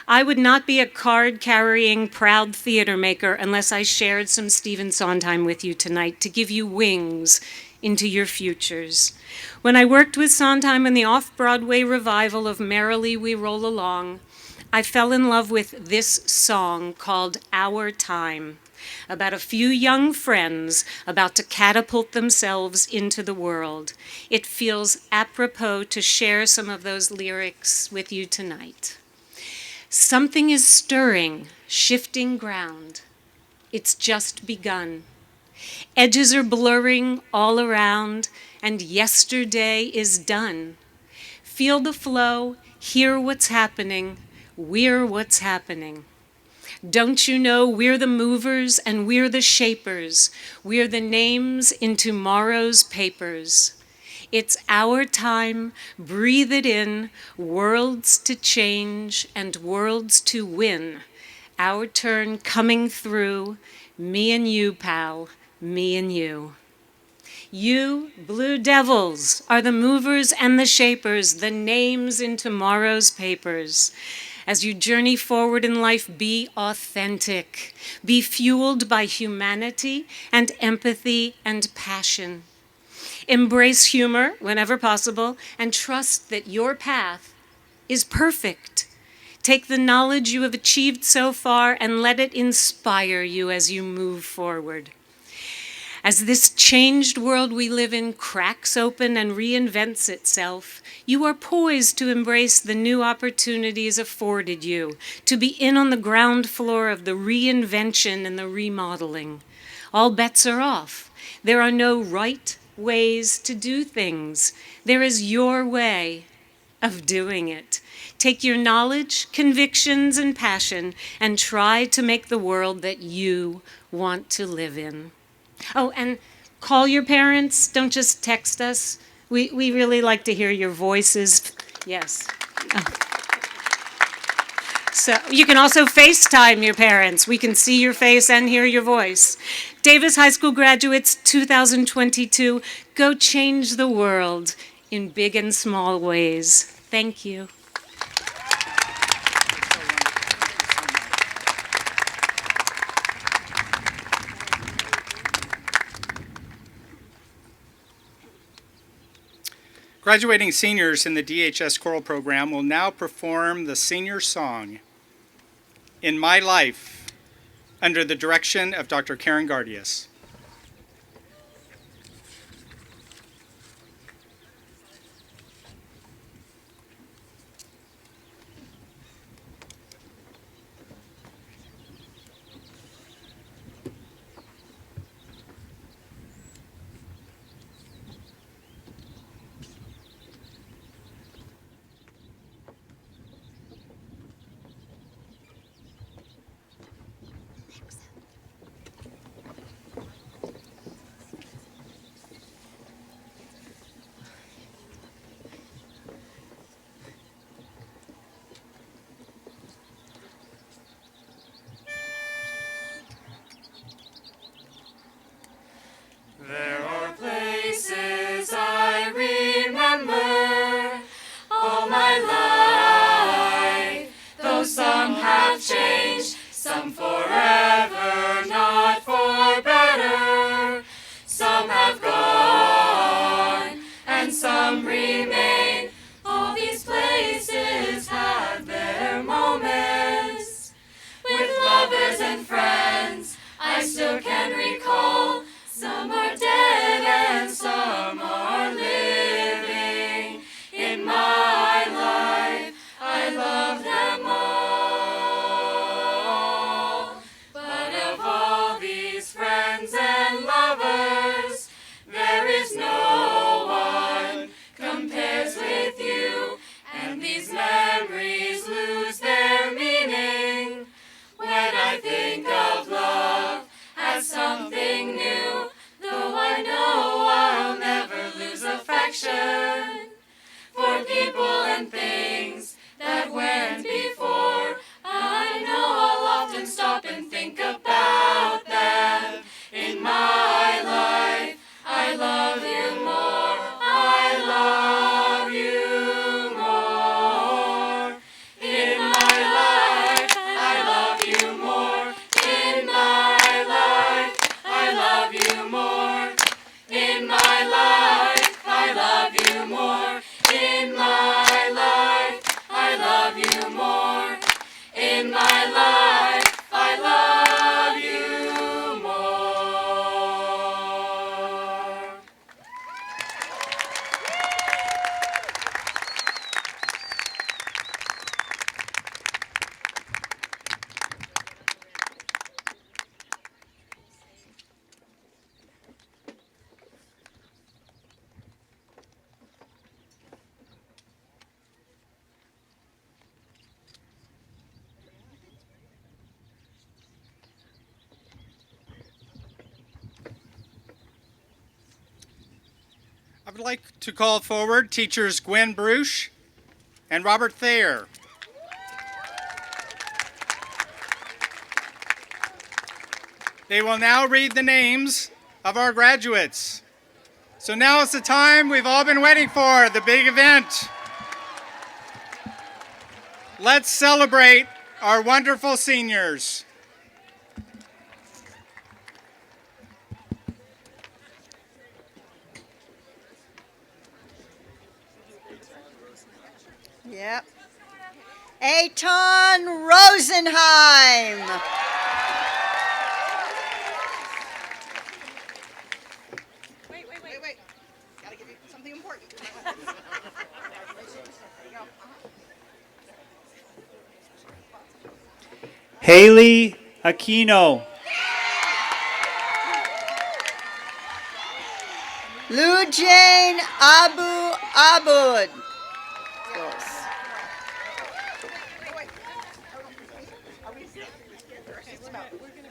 I would not be a card-carrying, proud theater maker unless I shared some Stephen Sondheim with you tonight to give you wings into your futures. When I worked with Sondheim in the off-Broadway revival of Merrily We Roll Along, I fell in love with this song called Our Time, about a few young friends about to catapult themselves into the world. It feels apropos to share some of those lyrics with you tonight. Something is stirring, shifting ground. It's just begun. Edges are blurring all around, and yesterday is done. Feel the flow, hear what's happening. We're what's happening. Don't you know we're the movers and we're the shapers. We're the names in tomorrow's papers. It's our time, breathe it in, worlds to change and worlds to win. Our turn coming through, me and you, pal, me and you. You, Blue Devils, are the movers and the shapers, the names in tomorrow's papers. As you journey forward in life, be authentic. Be fueled by humanity and empathy and passion. Embrace humor whenever possible and trust that your path is perfect. Take the knowledge you have achieved so far and let it inspire you as you move forward. As this changed world we live in cracks open and reinvents itself, you are poised to embrace the new opportunities afforded you, to be in on the ground floor of the reinvention and the remodeling. All bets are off. There are no right ways to do things. There is your way of doing it. Take your knowledge, convictions, and passion and try to make the world that you want to live in. Oh, and call your parents. Don't just text us. We really like to hear your voices. Yes. Oh. So you can also FaceTime your parents. We can see your face and hear your voice. Davis High School graduates 2022, go change the world in big and small ways. Thank you.
Graduating seniors in the DHS choral program will now perform the senior song, In My Life, under the direction of Dr. Karen Gardias.
There are places I remember all my life, though some have changed, some forever, not for better. Some have gone, and some remain. All these places had their moments. With lovers and friends, I still can recall. Some are dead and some are living. In my life, I love them all. But of all these friends and lovers, there
I would like to call forward teachers Gwen Bruce and Robert Thayer. They will now read the names of our graduates. So now is the time we've all been waiting for, the big event. Let's celebrate our wonderful seniors.
Yep. Aton Rosenheim. Wait. Gotta give you something important.
Haley Aquino.
Lujane Abu Abud.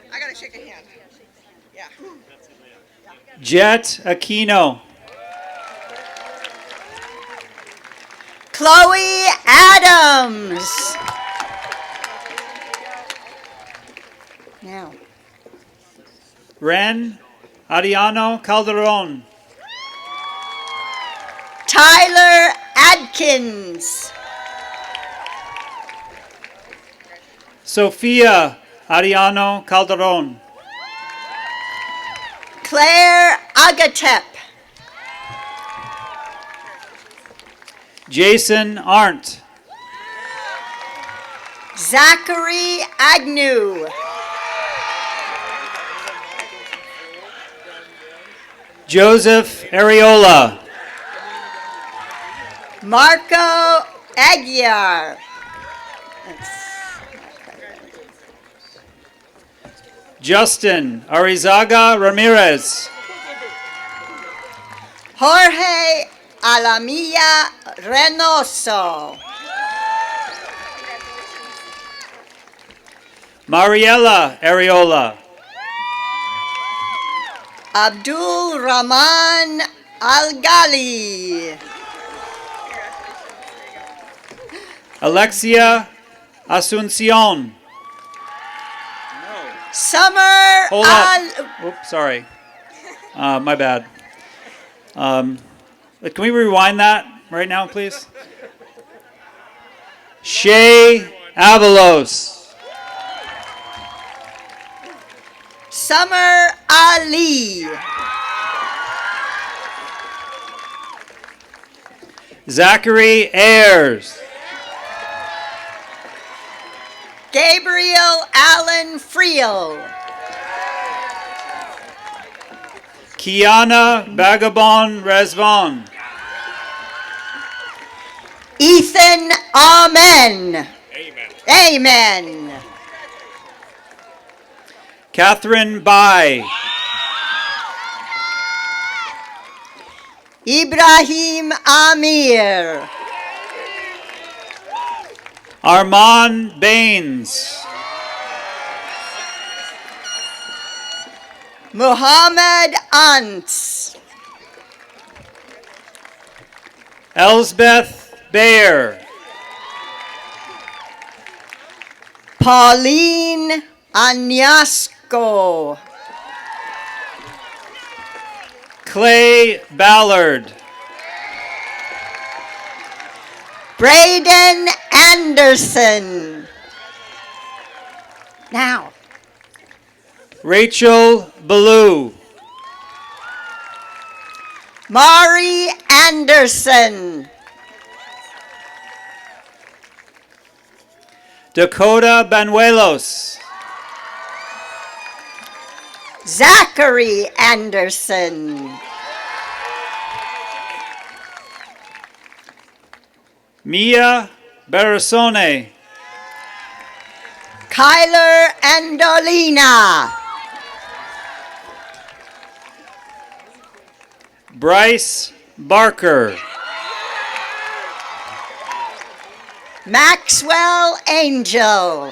I gotta shake a hand. Yeah.
Jet Aquino.
Chloe Adams. Now.
Ren Ariano Calderon.
Tyler Adkins.
Sofia Ariano Calderon.
Claire Agatep.
Jason Arndt.
Zachary Agnew.
Joseph Areola.
Marco Aguiar.
Justin Arizaga Ramirez.
Jorge Alamilla Reynoso.
Mariela Areola.
Abdul Rahman Al-Ghali.
Alexia Asuncion.
Summer
Hold up. Oops, sorry. My bad. Can we rewind that right now, please? Shay Avalos.
Summer Ali.
Zachary Ayers.
Gabriel Allen Friel.
Kiana Bagabon Rezvan.
Ethan Amen. Amen.
Catherine Bai.
Ibrahim Amir.
Armand Baines.
Muhammad Ants.
Elsbeth Bayer.
Pauline Anyasco.
Clay Ballard.
Braden Anderson. Now.
Rachel Ballou.
Mari Anderson.
Dakota Banuelos.
Zachary Anderson.
Mia Barasone.
Kyler Andolina.
Bryce Barker.
Maxwell Angel.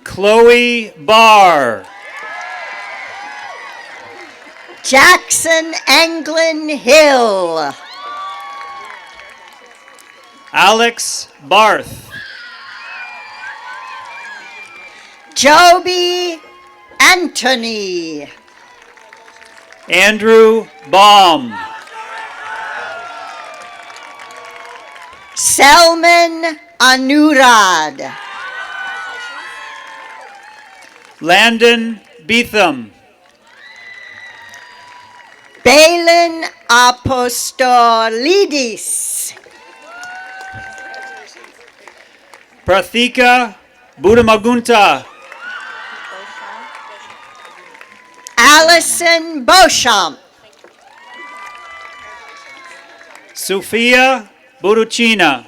Chloe Barr.
Jackson Anglin Hill.
Alex Barth.
Joby Anthony.
Andrew Baum.
Selman Anurad.
Landon Beetham.
Balin Apostolidis.
Prathika Budamagunta.
Allison Beauchamp.
Sophia Burucina.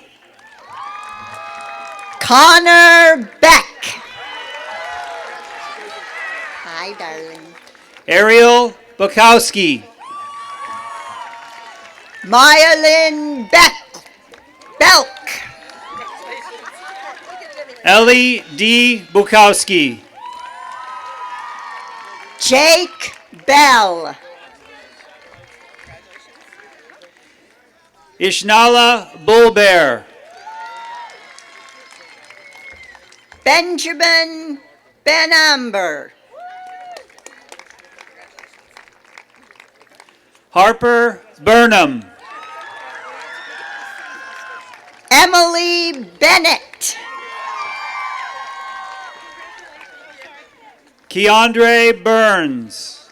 Connor Beck. Hi, darling.
Ariel Bukowski.
Myelin Belk.
Ellie D. Bukowski.
Jake Bell.
Ishnala Bullbear.
Benjamin Benamber.
Harper Burnham.
Emily Bennett.
Keandre Burns.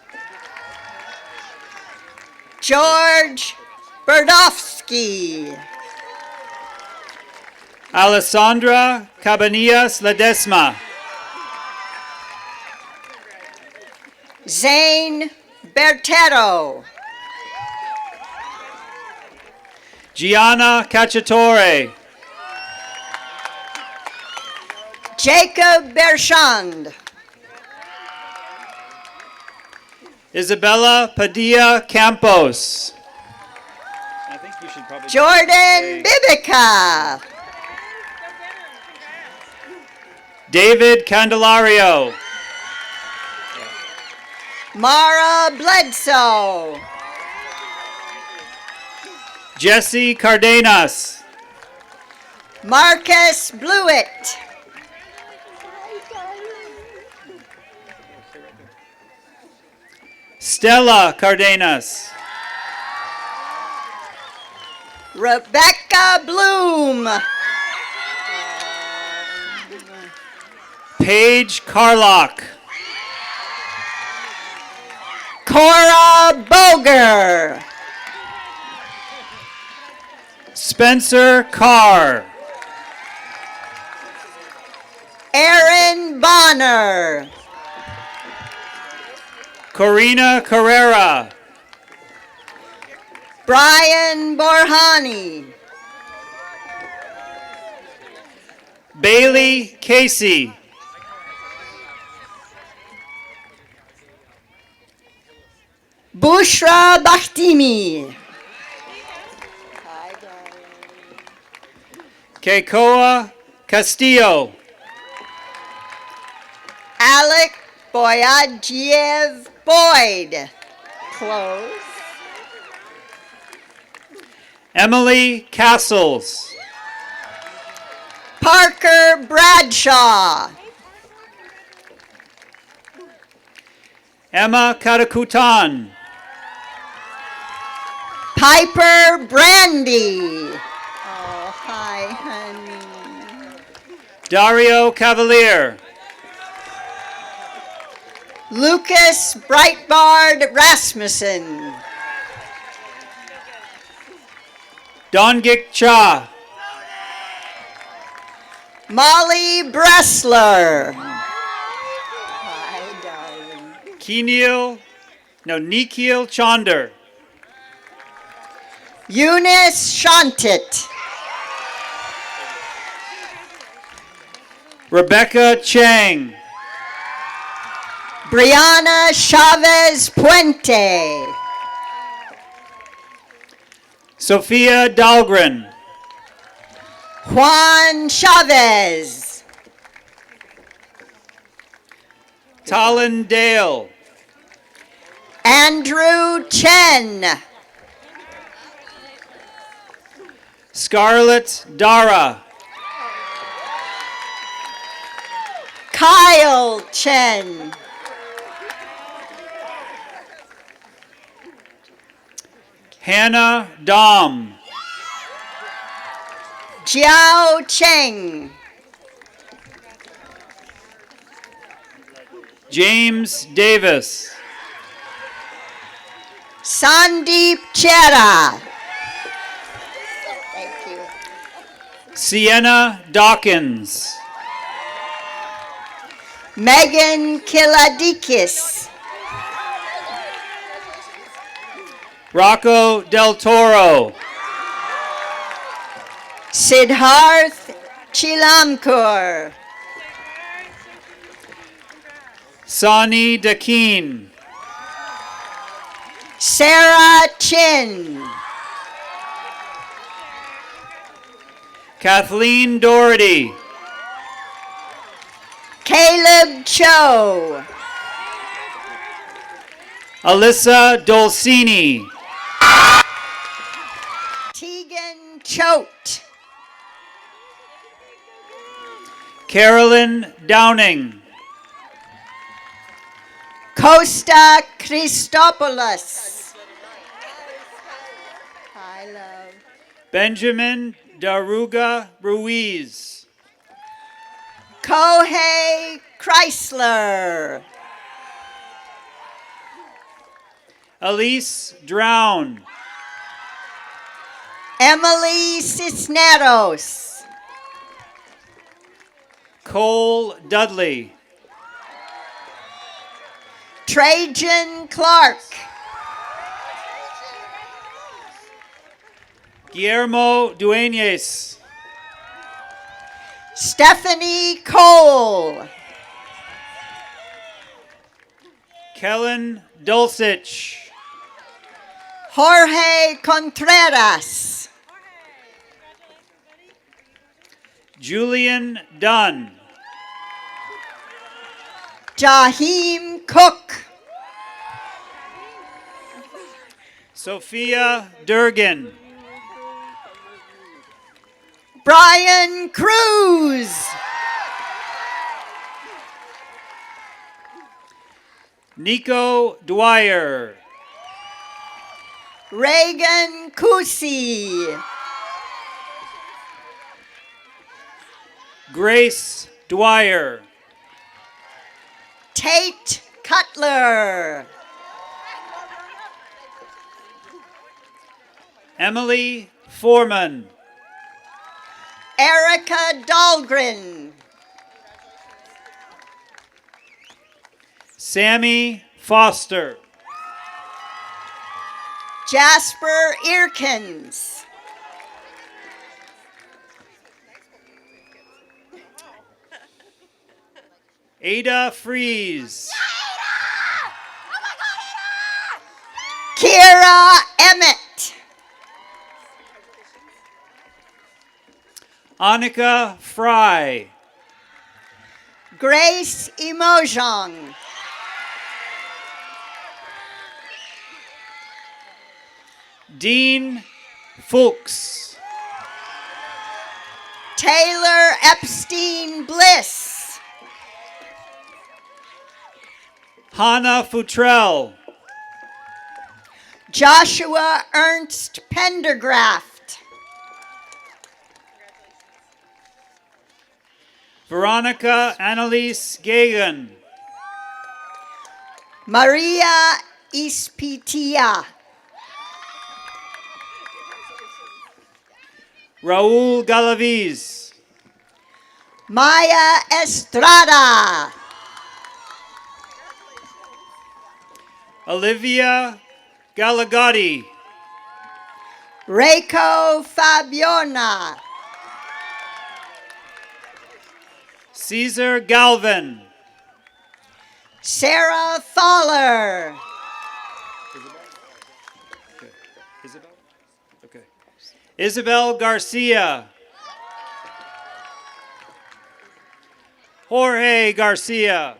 George Berdovsky.
Alessandra Cabanillas Ledesma.
Zane Bertero.
Gianna Cacciatore.
Jacob Bershand.
Isabella Padilla Campos. I think you should probably
Jordan Bibica.
David Candelario.
Mara Bledsoe.
Jesse Cardenas.
Marcus Blewett.
Stella Cardenas.
Rebecca Bloom.
Paige Carlock.
Cora Boger.
Spencer Carr.
Aaron Bonner.
Corina Carrera.
Brian Borhani.
Bailey Casey.
Bushra Bakhtimi.
Keikoa Castillo.
Alec Boyadjiev Boyd. Close.
Emily Castles.
Parker Bradshaw.
Emma Katakutan.
Piper Brandy. Oh, hi, honey.
Dario Cavalier.
Lucas Breitbard Rasmussen.
Dongik Cha.
Molly Bressler. Hi, darling.
Nikhil Chander.
Eunice Shantit.
Rebecca Chang.
Brianna Chavez Puente.
Sophia Dahlgren.
Juan Chavez.
Talon Dale.
Andrew Chen.
Scarlett Dara.
Kyle Chen.
Hannah Dom.
Jiao Cheng.
James Davis.
Sandeep Chera. Thank you.
Sienna Dawkins.
Megan Kiladikis.
Rocco Del Toro.
Siddharth Chilamkur.
Sani Dakeen.
Sarah Chin.
Kathleen Doherty.
Caleb Cho.
Alyssa Dolcini.
Tegan Choate.
Carolyn Downing.
Costa Christopoulos. I love.
Benjamin Daruga Ruiz.
Kohei Chrysler.
Elise Drown.
Emily Cisneros.
Cole Dudley.
Trajan Clark.
Guillermo Dueñez.
Stephanie Cole.
Kellen Dulcich.
Jorge Contreras.
Julian Dunn.
Jaheim Cook.
Sophia Durgan.
Brian Cruz.
Nico Dwyer.
Reagan Kusi.
Grace Dwyer.
Tate Cutler.
Emily Foreman.
Erica Dahlgren.
Sammy Foster.
Jasper Earkins.
Ada Fries.
Kira Emmett.
Annika Fry.
Grace Emojong.
Dean Fuchs.
Taylor Epstein Bliss.
Hannah Futrell.
Joshua Ernst Pendergraft.
Veronica Annalise Gagan.
Maria Ispitia.
Raul Galaviz.
Maya Estrada.
Olivia Galagati.
Reiko Fabiona.
Caesar Galvin.
Sarah Fowler.
Isabel? Okay. Isabel Garcia. Jorge Garcia.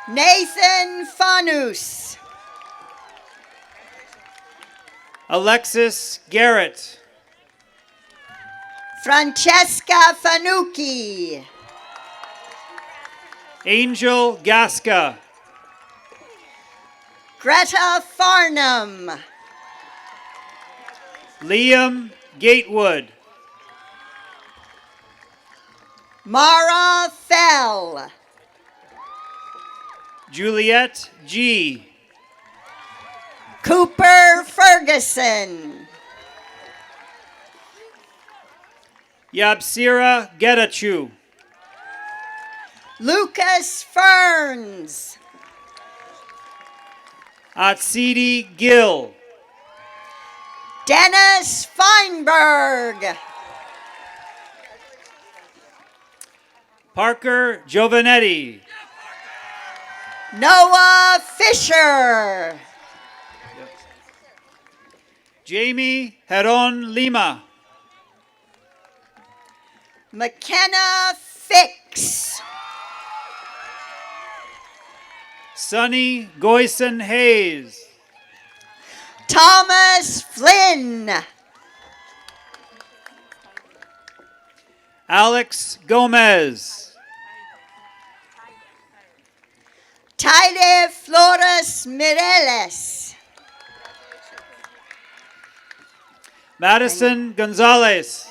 Nathan Fanus.
Alexis Garrett.
Francesca Fanucchi.
Angel Gasca.
Greta Farnham.
Liam Gatewood.
Mara Fell.
Juliet G.
Cooper Ferguson.
Yabsira Getachew.
Lucas Ferns.
Atsidi Gill.
Dennis Feinberg.
Parker Giovanetti.
Noah Fisher.
Jamie Heron Lima.
McKenna Fix.
Sonny Goyson Hayes.
Thomas Flynn.
Alex Gomez.
Taide Flores Mireles.
Madison Gonzalez.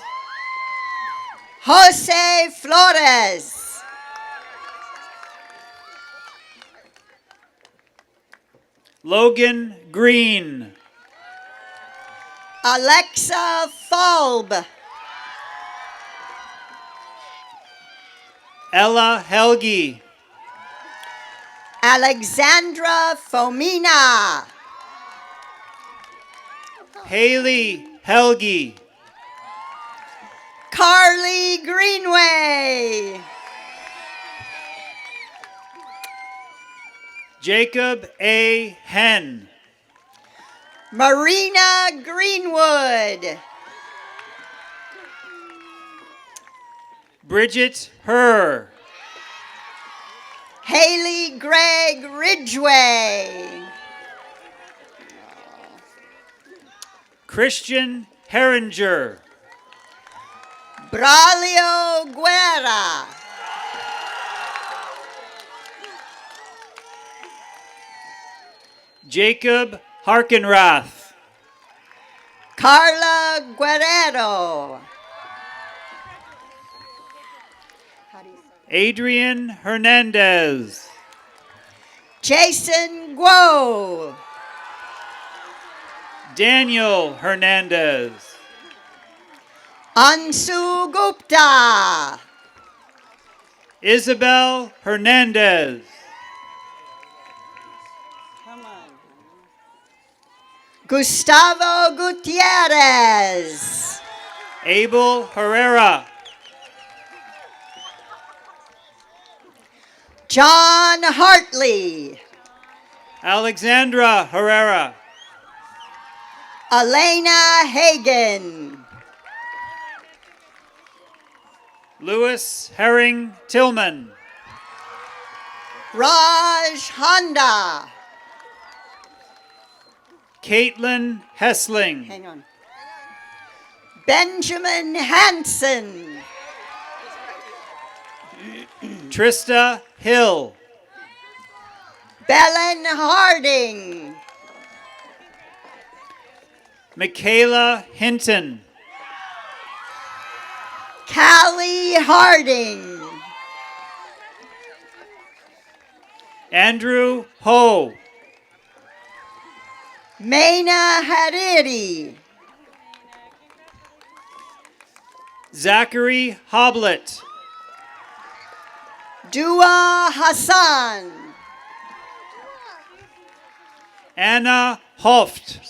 Jose Flores.
Logan Green.
Alexa Falb.
Ella Helgi.
Alexandra Fomina.
Haley Helgi.
Carly Greenway.
Jacob A. Hen.
Marina Greenwood.
Bridget Herr.
Haley Gregg Ridgway.
Christian Herringer.
Braulio Guerra.
Jacob Harkenrath.
Carla Guerrero.
Adrian Hernandez.
Jason Guo.
Daniel Hernandez.
Ansu Gupta.
Isabel Hernandez.
Gustavo Gutierrez.
Abel Herrera.
John Hartley.
Alexandra Herrera.
Elena Hagen.
Louis Herring Tillman.
Raj Honda.
Caitlin Hessling.
Hang on. Benjamin Hansen.
Trista Hill.
Belen Harding.
Michaela Hinton.
Callie Harding.
Andrew Ho.
Maina Hariri.
Zachary Hoblet.
Dua Hassan.
Anna Hoft.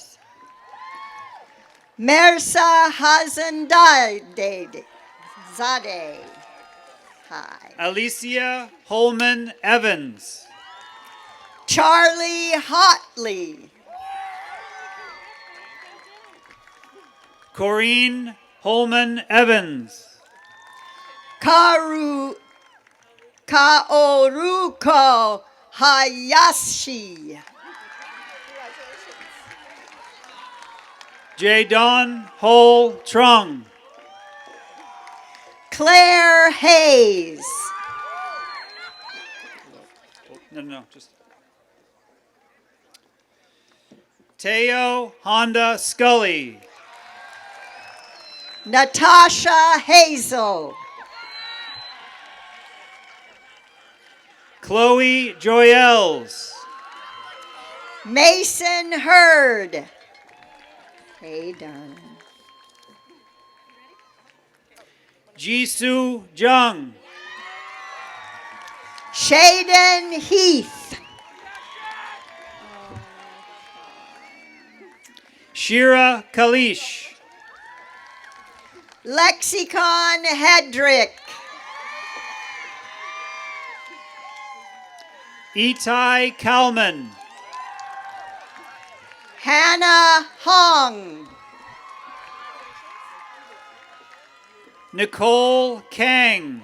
Mersa Hazandade. Zade. Hi.
Alicia Holman Evans.
Charlie Hotley.
Corrine Holman Evans.
Kaoruko Hayashi.
Jae-don Ho Trung.
Claire Hayes.
No, just. Teo Honda Scully.
Natasha Hazel.
Chloe Joyels.
Mason Hurd. Hey, Don.
Jisoo Jung.
Shaden Heath.
Shira Kalish.
Lexicon Hedrick.
Itai Kalman.
Hannah Hong.
Nicole Kang.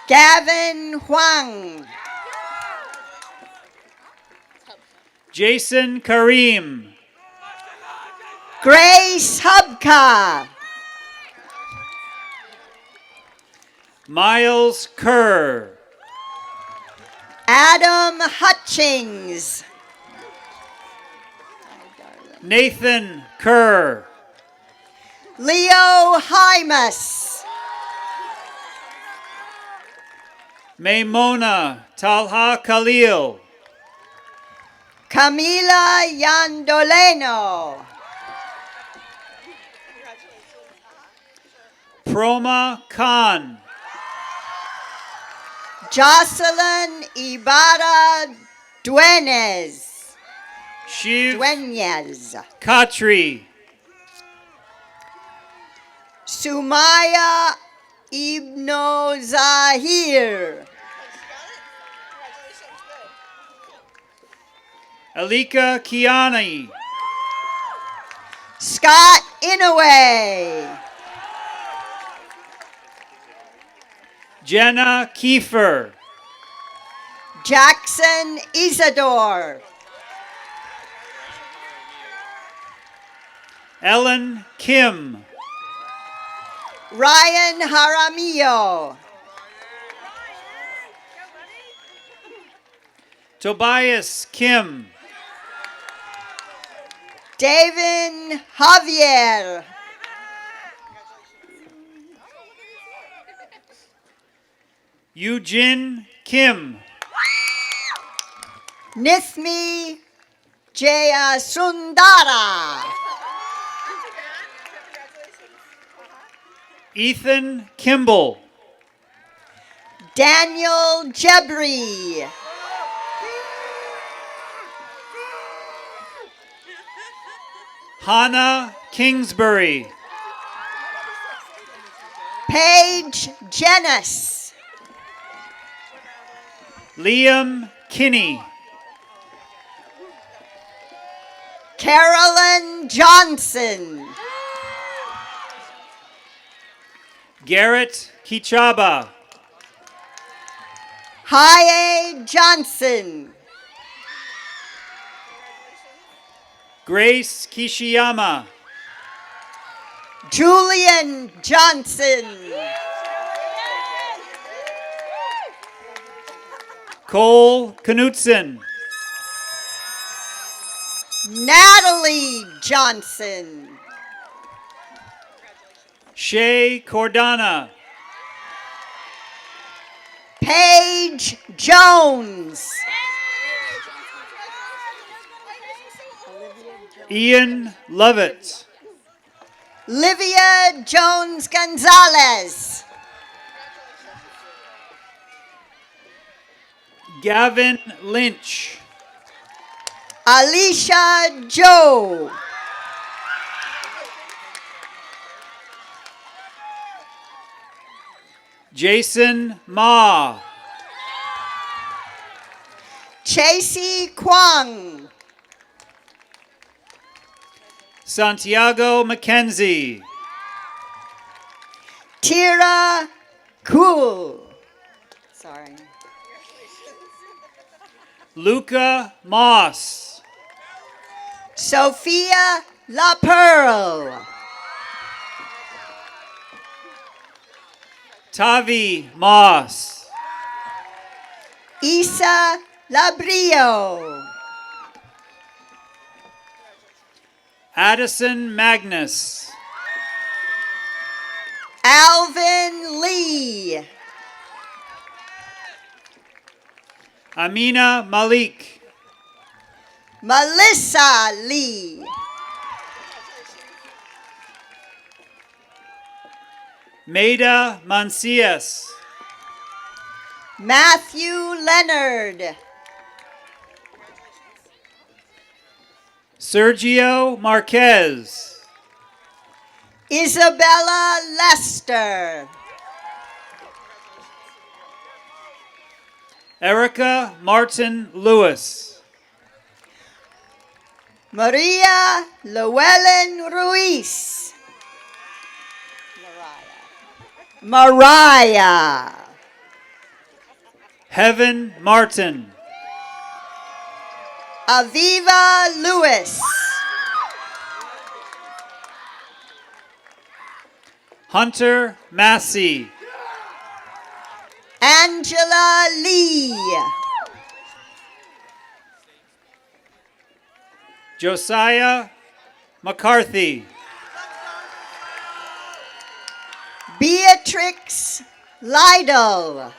Gavin Huang.
Jason Kareem.
Grace Hubka.
Miles Kerr.
Adam Hutchings.
Nathan Kerr.
Leo Hymas.
Maimona Talha Khalil.
Camila Yandoleno.
Proma Khan.
Jocelyn Ibarra Dueñez.
Shiv
Dueñez.
Khatri.
Sumaya Ibno Zahir.
Alika Kiani.
Scott Inouye.
Jenna Kiefer.
Jackson Isidore.
Ellen Kim.
Ryan Jaramillo.
Tobias Kim.
David Javier.
Eugene Kim.
Nithmi Jayasundara.
Ethan Kimball.
Daniel Jebri.
Hannah Kingsbury.
Paige Jenis.
Liam Kinney.
Carolyn Johnson.
Garrett Kichaba.
Haye Johnson.
Grace Kishiyama.
Julian Johnson.
Cole Knutson.
Natalie Johnson.
Shay Cordana.
Paige Jones.
Ian Lovett.
Livia Jones Gonzalez.
Gavin Lynch.
Alicia Joe.
Jason Ma.
Chasey Kwong.
Santiago McKenzie.
Tira Cool. Sorry.
Luca Moss.
Sophia La Pearl.
Tavi Moss.
Isa Labrio.
Addison Magnus.
Alvin Lee.
Amina Malik.
Melissa Lee.
Maida Mancias.
Matthew Leonard.
Sergio Marquez.
Isabella Lester.
Erica Martin Lewis.
Maria Llewellyn Ruiz. Mariah.
Heaven Martin.
Aviva Lewis.
Hunter Massey.
Angela Lee.
Josiah McCarthy.
Beatrix Lytle.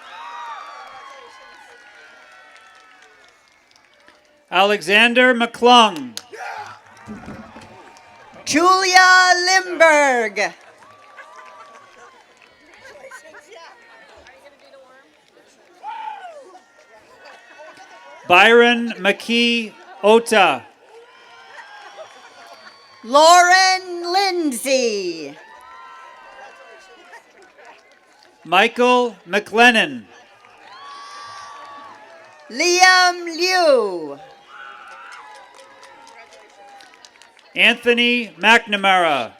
Alexander McClung.
Julia Limberg.
Byron McKee Ota.
Lauren Lindsay.
Michael McLennan.
Liam Liu.
Anthony McNamara.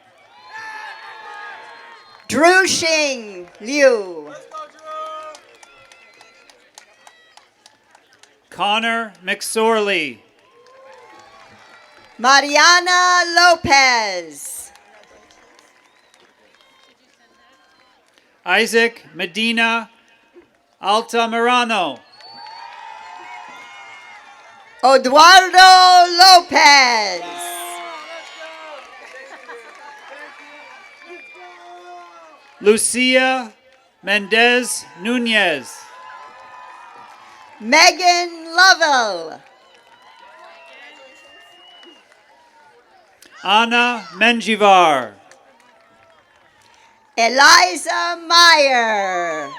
Drew Shing Liu.
Connor McSorley.
Mariana Lopez.
Isaac Medina Altamirano.
Eduardo Lopez.
Lucia Mendez Nunez.
Megan Lovell.
Anna Menjivar.
Eliza Meyer.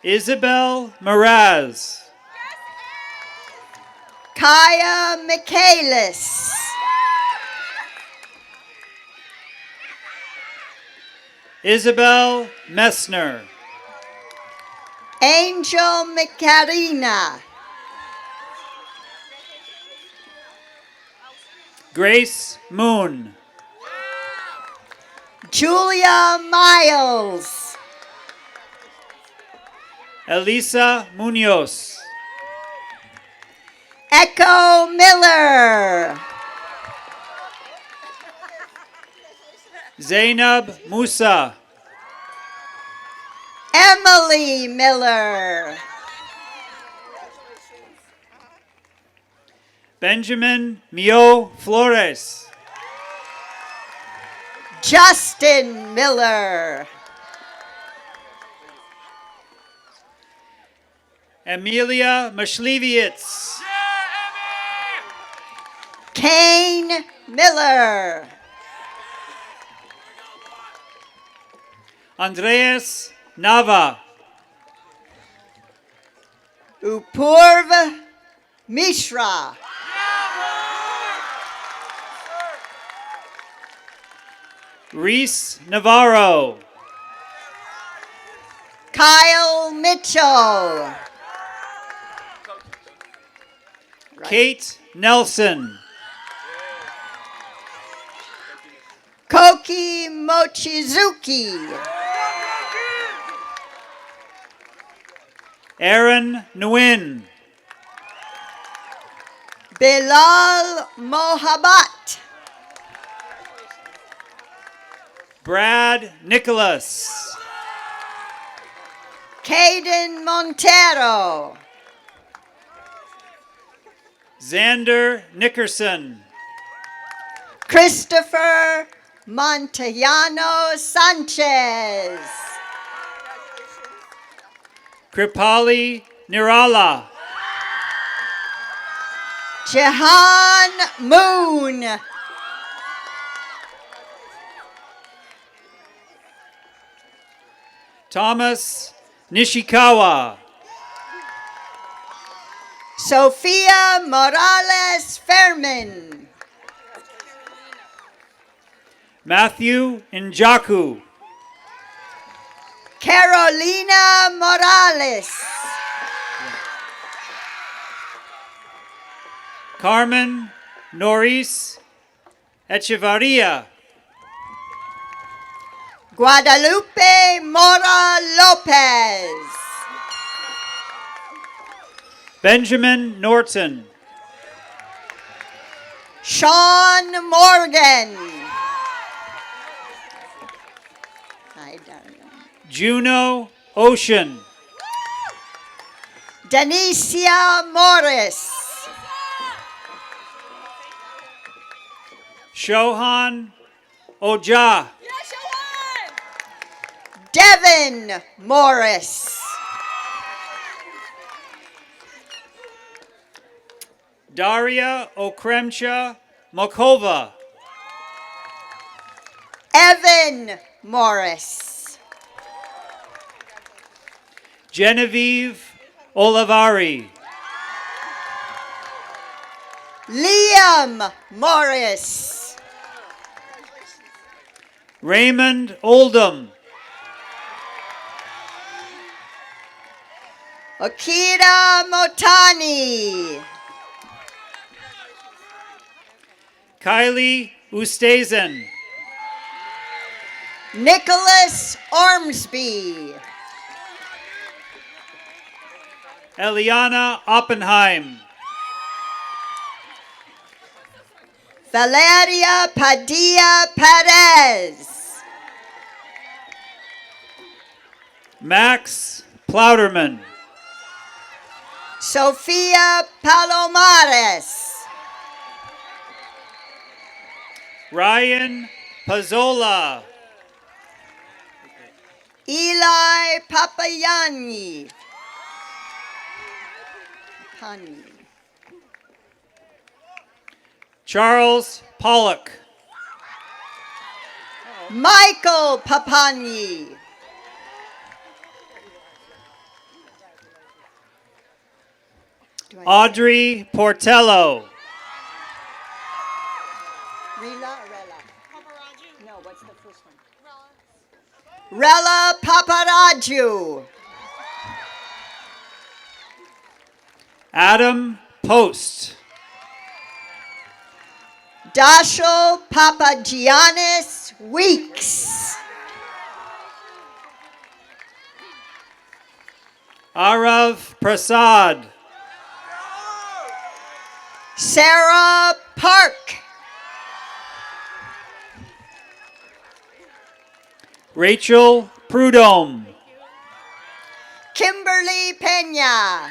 Isabel Meraz.
Kaya Michaelis.
Isabel Messner.
Angel Micarina.
Grace Moon.
Julia Miles.
Elisa Munoz.
Echo Miller.
Zainab Musa.
Emily Miller.
Benjamin Mio Flores.
Justin Miller.
Emilia Mashlevietz.
Kane Miller.
Andreas Nava.
Upurv Mishra.
Reese Navarro.
Kyle Mitchell.
Kate Nelson.
Koki Mochizuki.
Aaron Nguyen.
Bilal Mohabbat.
Brad Nicholas.
Caden Montero.
Xander Nickerson.
Christopher Montellano Sanchez.
Kripali Nirala.
Jehan Moon.
Thomas Nishikawa.
Sofia Morales Fermin.
Matthew Njaku.
Carolina Morales.
Carmen Norris Echevarria.
Guadalupe Mora Lopez.
Benjamin Norton.
Sean Morgan.
Juno Ocean.
Denicia Morris.
Shohan Oja.
Devin Morris.
Daria Okremcha Mokova.
Evan Morris.
Genevieve Olivari.
Liam Morris.
Raymond Oldham.
Akira Motani.
Kylie Ustazen.
Nicholas Ormsby.
Eliana Oppenheim.
Valeria Padilla Perez.
Max Plowderman.
Sofia Palomares.
Ryan Pazzola.
Eli Papayani.
Charles Pollock.
Michael Papani.
Audrey Portello.
No, what's the first one? Rella Paparaju.
Adam Post.
Dasho Papagiannis Weeks.
Arav Prasad.
Sarah Park.
Rachel Prudhomme.
Kimberly Pena.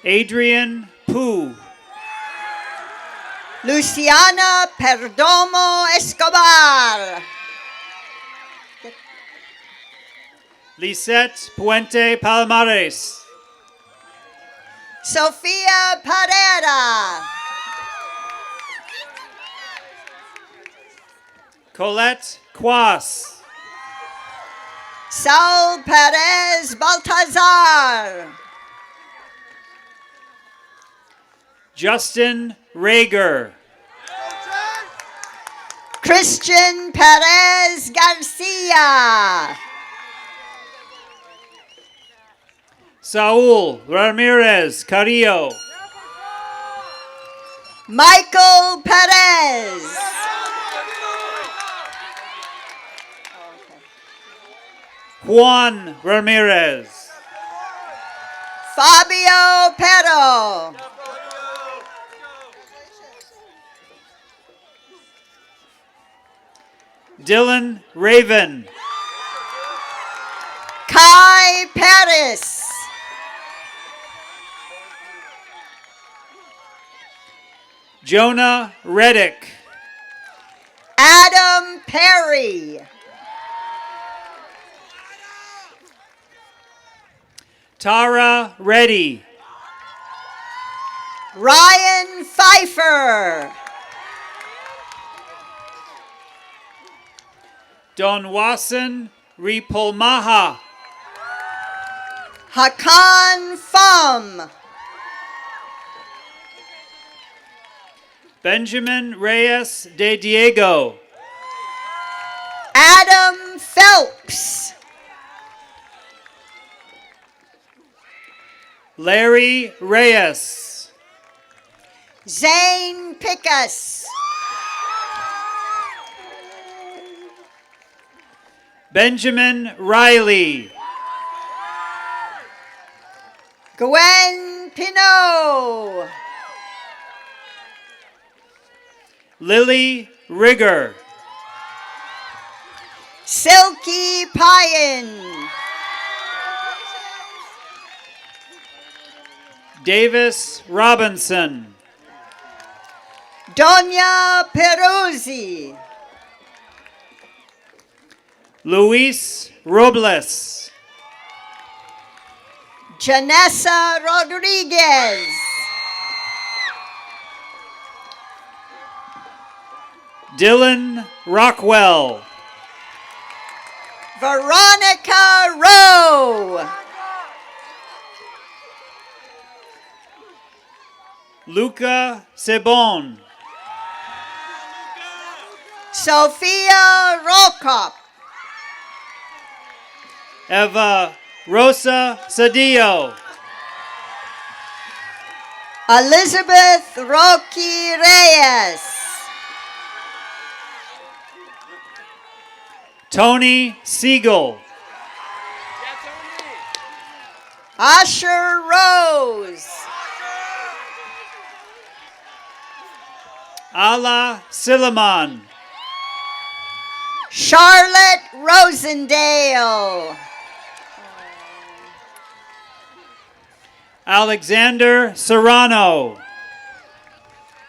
Adrian Pooh.
Luciana Perdomo Escobar.
Lisette Puente Palomares.
Sofia Pereira.
Colette Quas.
Saul Perez Baltazar.
Justin Rager.
Christian Perez Garcia.
Saul Ramirez Carrillo.
Michael Perez.
Juan Ramirez.
Fabio Pero.
Dylan Raven.
Kai Paris.
Jonah Reddick.
Adam Perry.
Tara Reddy.
Ryan Pfeiffer.
Don Wasson Ripolmaha.
Hakan Pham.
Benjamin Reyes de Diego.
Adam Phelps.
Larry Reyes.
Zane Pickus.
Benjamin Riley.
Gwen Pinot.
Lily Rigger.
Silky Payan.
Davis Robinson.
Doña Peruzzi.
Luis Robles.
Janessa Rodriguez.
Dylan Rockwell.
Veronica Rowe.
Luca Sebon.
Sophia Rokop.
Eva Rosa Cedillo.
Elizabeth Rocky Reyes.
Tony Siegel.
Asher Rose.
Ala Silliman.
Charlotte Rosendale.
Alexander Serrano.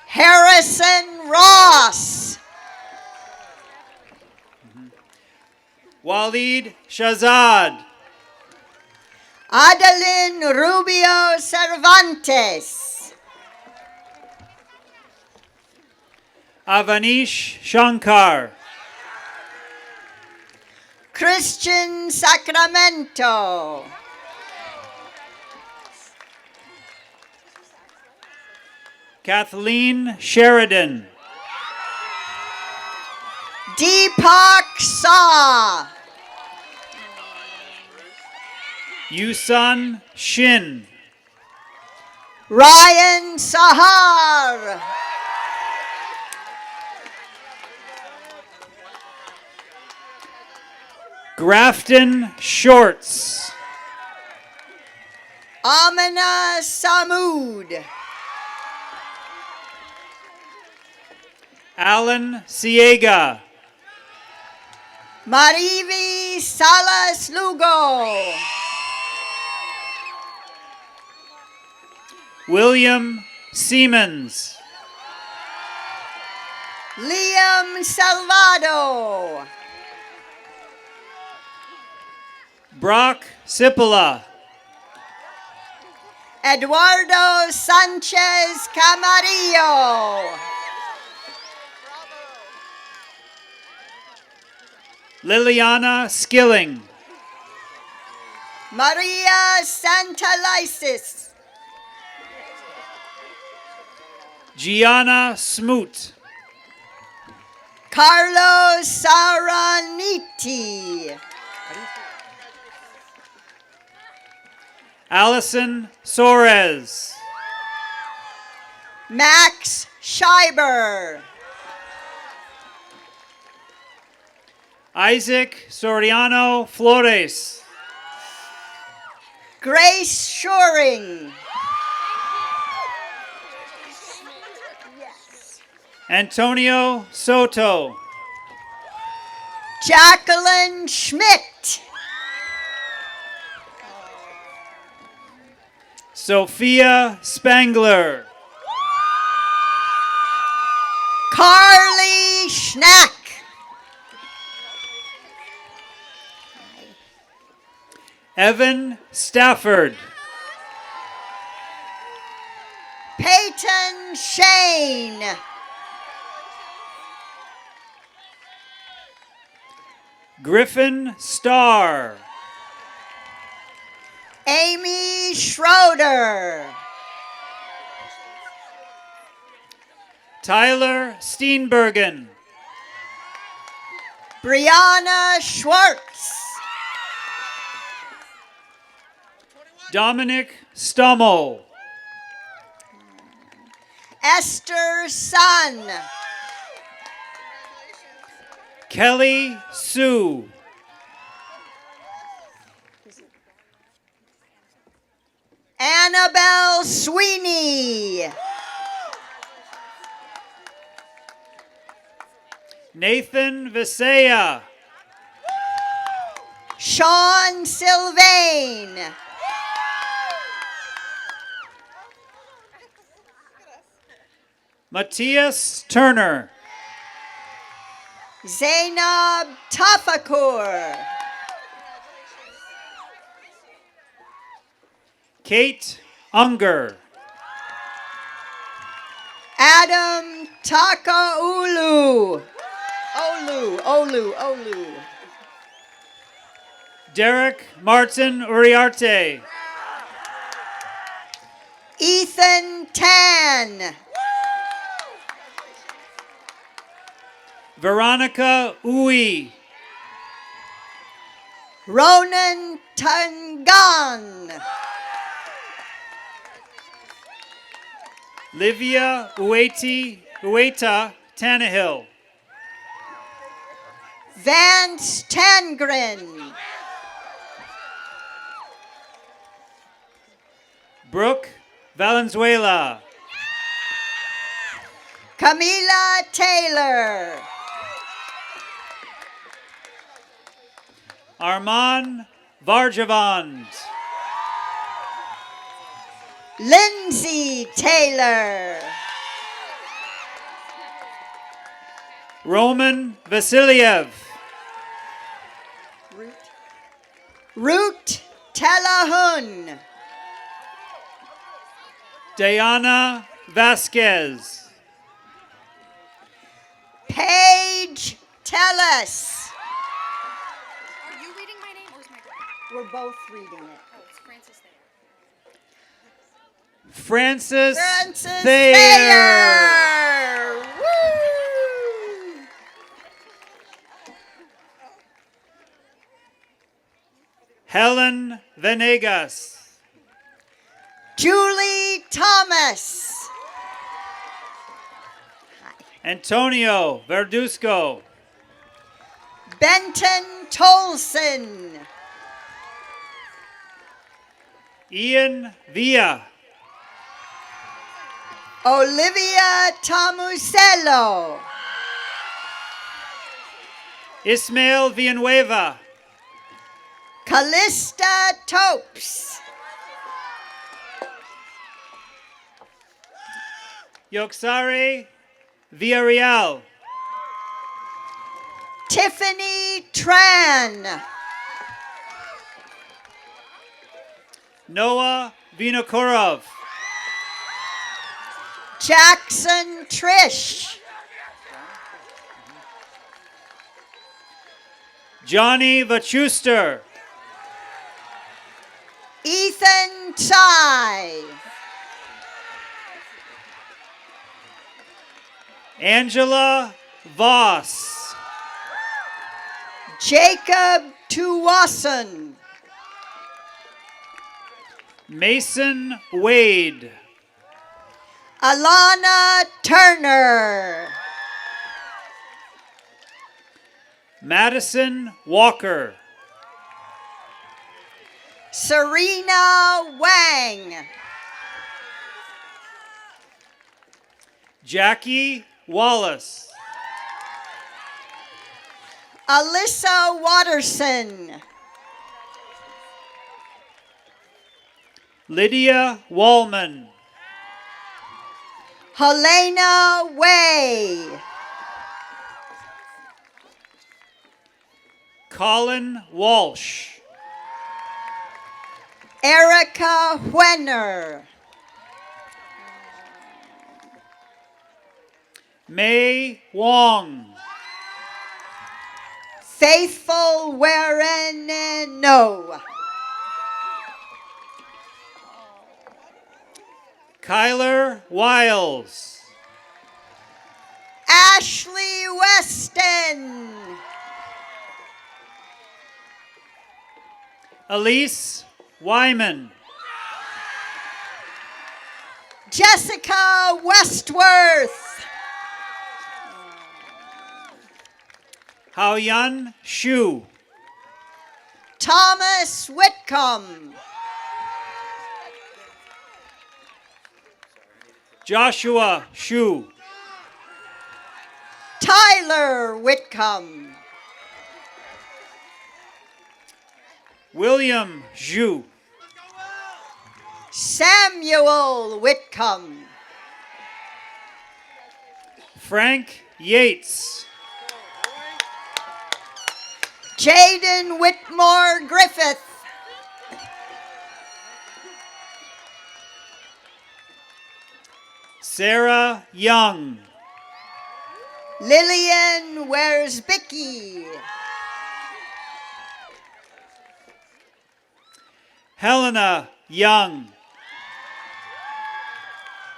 Harrison Ross.
Walid Shazad.
Adeline Rubio Cervantes.
Avanish Shankar.
Christian Sacramento.
Kathleen Sheridan.
Deepak Saw.
Yusun Shin.
Ryan Sahar.
Grafton Shorts.
Amina Samud.
Alan Siega.
Marivi Salas Lugo.
William Siemens.
Liam Salvado.
Brock Cipolla.
Eduardo Sanchez Camarillo.
Liliana Skilling.
Maria Santalisis.
Gianna Smoot.
Carlos Saraniti.
Allison Soares.
Max Scheiber.
Isaac Soriano Flores.
Grace Shoring.
Antonio Soto.
Jacqueline Schmidt.
Sophia Spangler.
Carly Schnack.
Evan Stafford.
Peyton Shane.
Griffin Starr.
Amy Schroeder.
Tyler Steenbergen.
Brianna Schwartz.
Dominic Stummel.
Esther Sun.
Kelly Sue.
Annabelle Sweeney.
Nathan Visaya.
Sean Sylvain.
Matthias Turner.
Zainab Tafakur.
Kate Unger.
Adam Takaulu. Olu.
Derek Martin Uriarte.
Ethan Tan.
Veronica Uy.
Ronan Tangan.
Livia Ueta Tannehill.
Vance Tangren.
Brooke Valenzuela.
Camila Taylor.
Armand Varjavand.
Lindsay Taylor.
Roman Vasiliev.
Root Telahun.
Diana Vasquez.
Paige Tellis.
Are you reading my name or is my grade?
We're both reading it.
Oh, it's Francis there.
Francis
Francis
Thayer.
Thayer. Woo!
Helen Venegas.
Julie Thomas.
Antonio Verduzco.
Benton Tolson.
Ian Villa.
Olivia Tomusello.
Ismael Villanueva.
Callista Topes.
Yoxare Villarreal.
Tiffany Tran.
Noah Vinokurov.
Jackson Trish.
Johnny Vachuster.
Ethan Tsai.
Angela Voss.
Jacob Tuwason.
Mason Wade.
Alana Turner.
Madison Walker.
Serena Wang.
Jackie Wallace.
Alyssa Watterson.
Lydia Wallman.
Helena Way.
Colin Walsh.
Erica Wenner.
May Wong.
Faithful Wereno.
Kyler Wiles.
Ashley Weston.
Elise Wyman.
Jessica Westworth.
Haoyun Shu.
Thomas Whitcomb.
Joshua Shu.
Tyler Whitcomb.
William Zhu.
Samuel Whitcomb.
Frank Yates.
Jaden Whitmore Griffith.
Sarah Young.
Lillian Wersbicki.
Helena Young.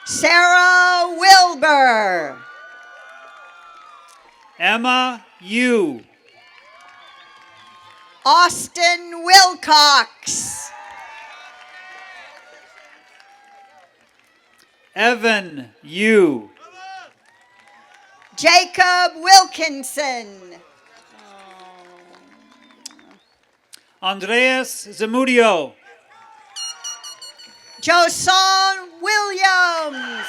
Sarah Wilbur.
Emma Yu.
Austin Wilcox.
Evan Yu.
Jacob Wilkinson.
Andreas Zamudio.
Joson Williams.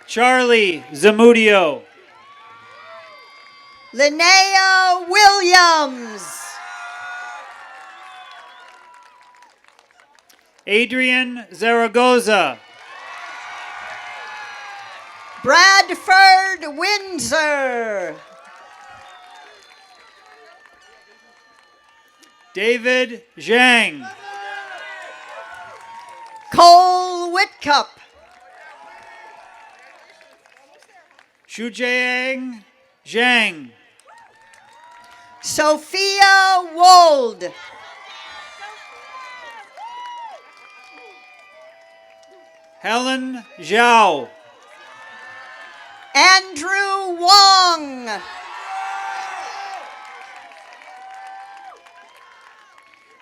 Charlie Zamudio.
Linnea Williams.
Adrian Zaragoza.
Bradford Windsor.
David Zhang.
Cole Whitcup.
Shujiang Zhang.
Sophia Wold.
Helen Zhao.
Andrew Wong.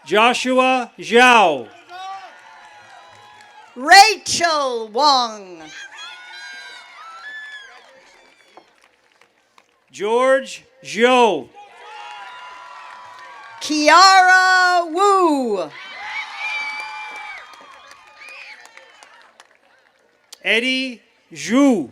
Joshua Zhao.
Rachel Wong.
George Zhou.
Kiara Wu.
Eddie Zhu.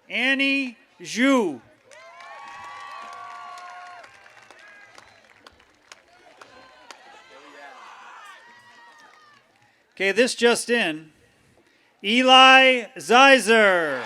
Annie Zhu. Okay, this just in. Eli Zeiser.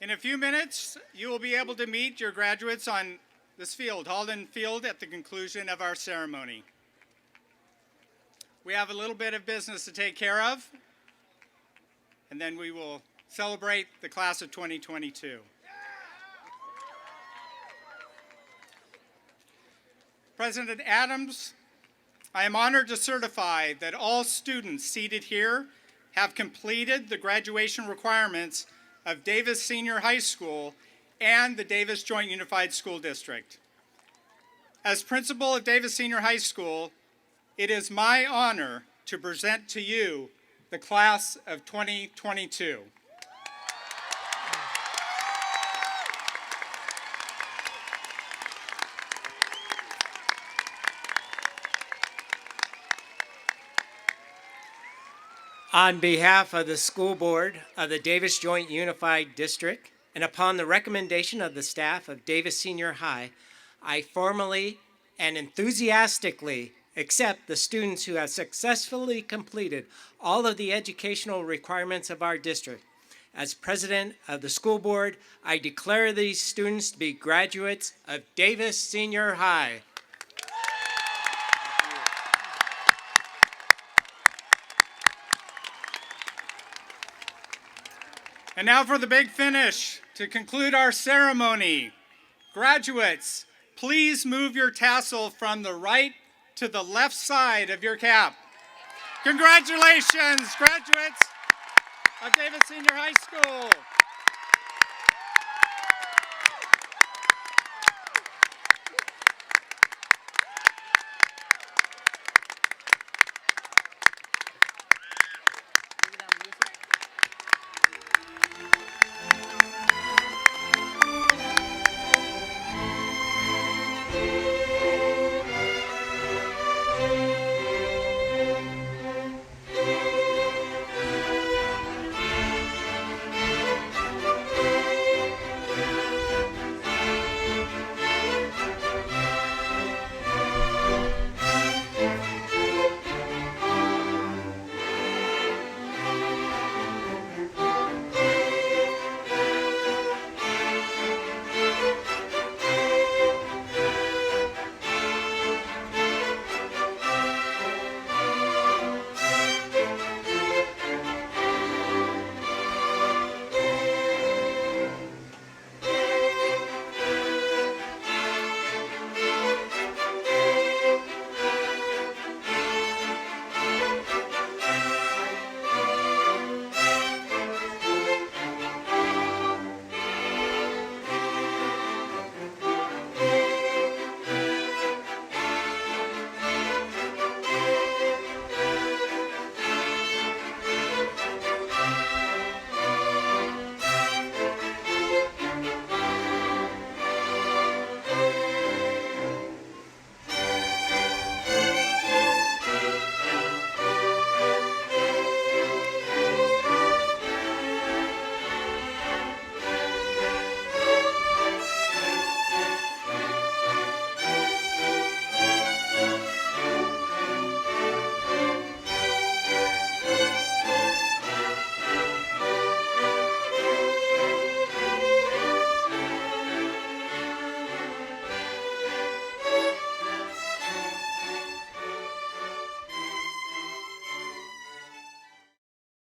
In a few minutes, you will be able to meet your graduates on this field, Halden Field, at the conclusion of our ceremony. We have a little bit of business to take care of, and then we will celebrate the class of 2022. President Adams, I am honored to certify that all students seated here have completed the graduation requirements of Davis Senior High School and the Davis Joint Unified School District. As principal of Davis Senior High School, it is my honor to present to you the class of 2022.
On behalf of the school board of the Davis Joint Unified District, and upon the recommendation of the staff of Davis Senior High, I formally and enthusiastically accept the students who have successfully completed all of the educational requirements of our district. As president of the school board, I declare these students to be graduates of Davis Senior High.
And now for the big finish. To conclude our ceremony, graduates, please move your tassel from the right to the left side of your cap. Congratulations, graduates of Davis Senior High School.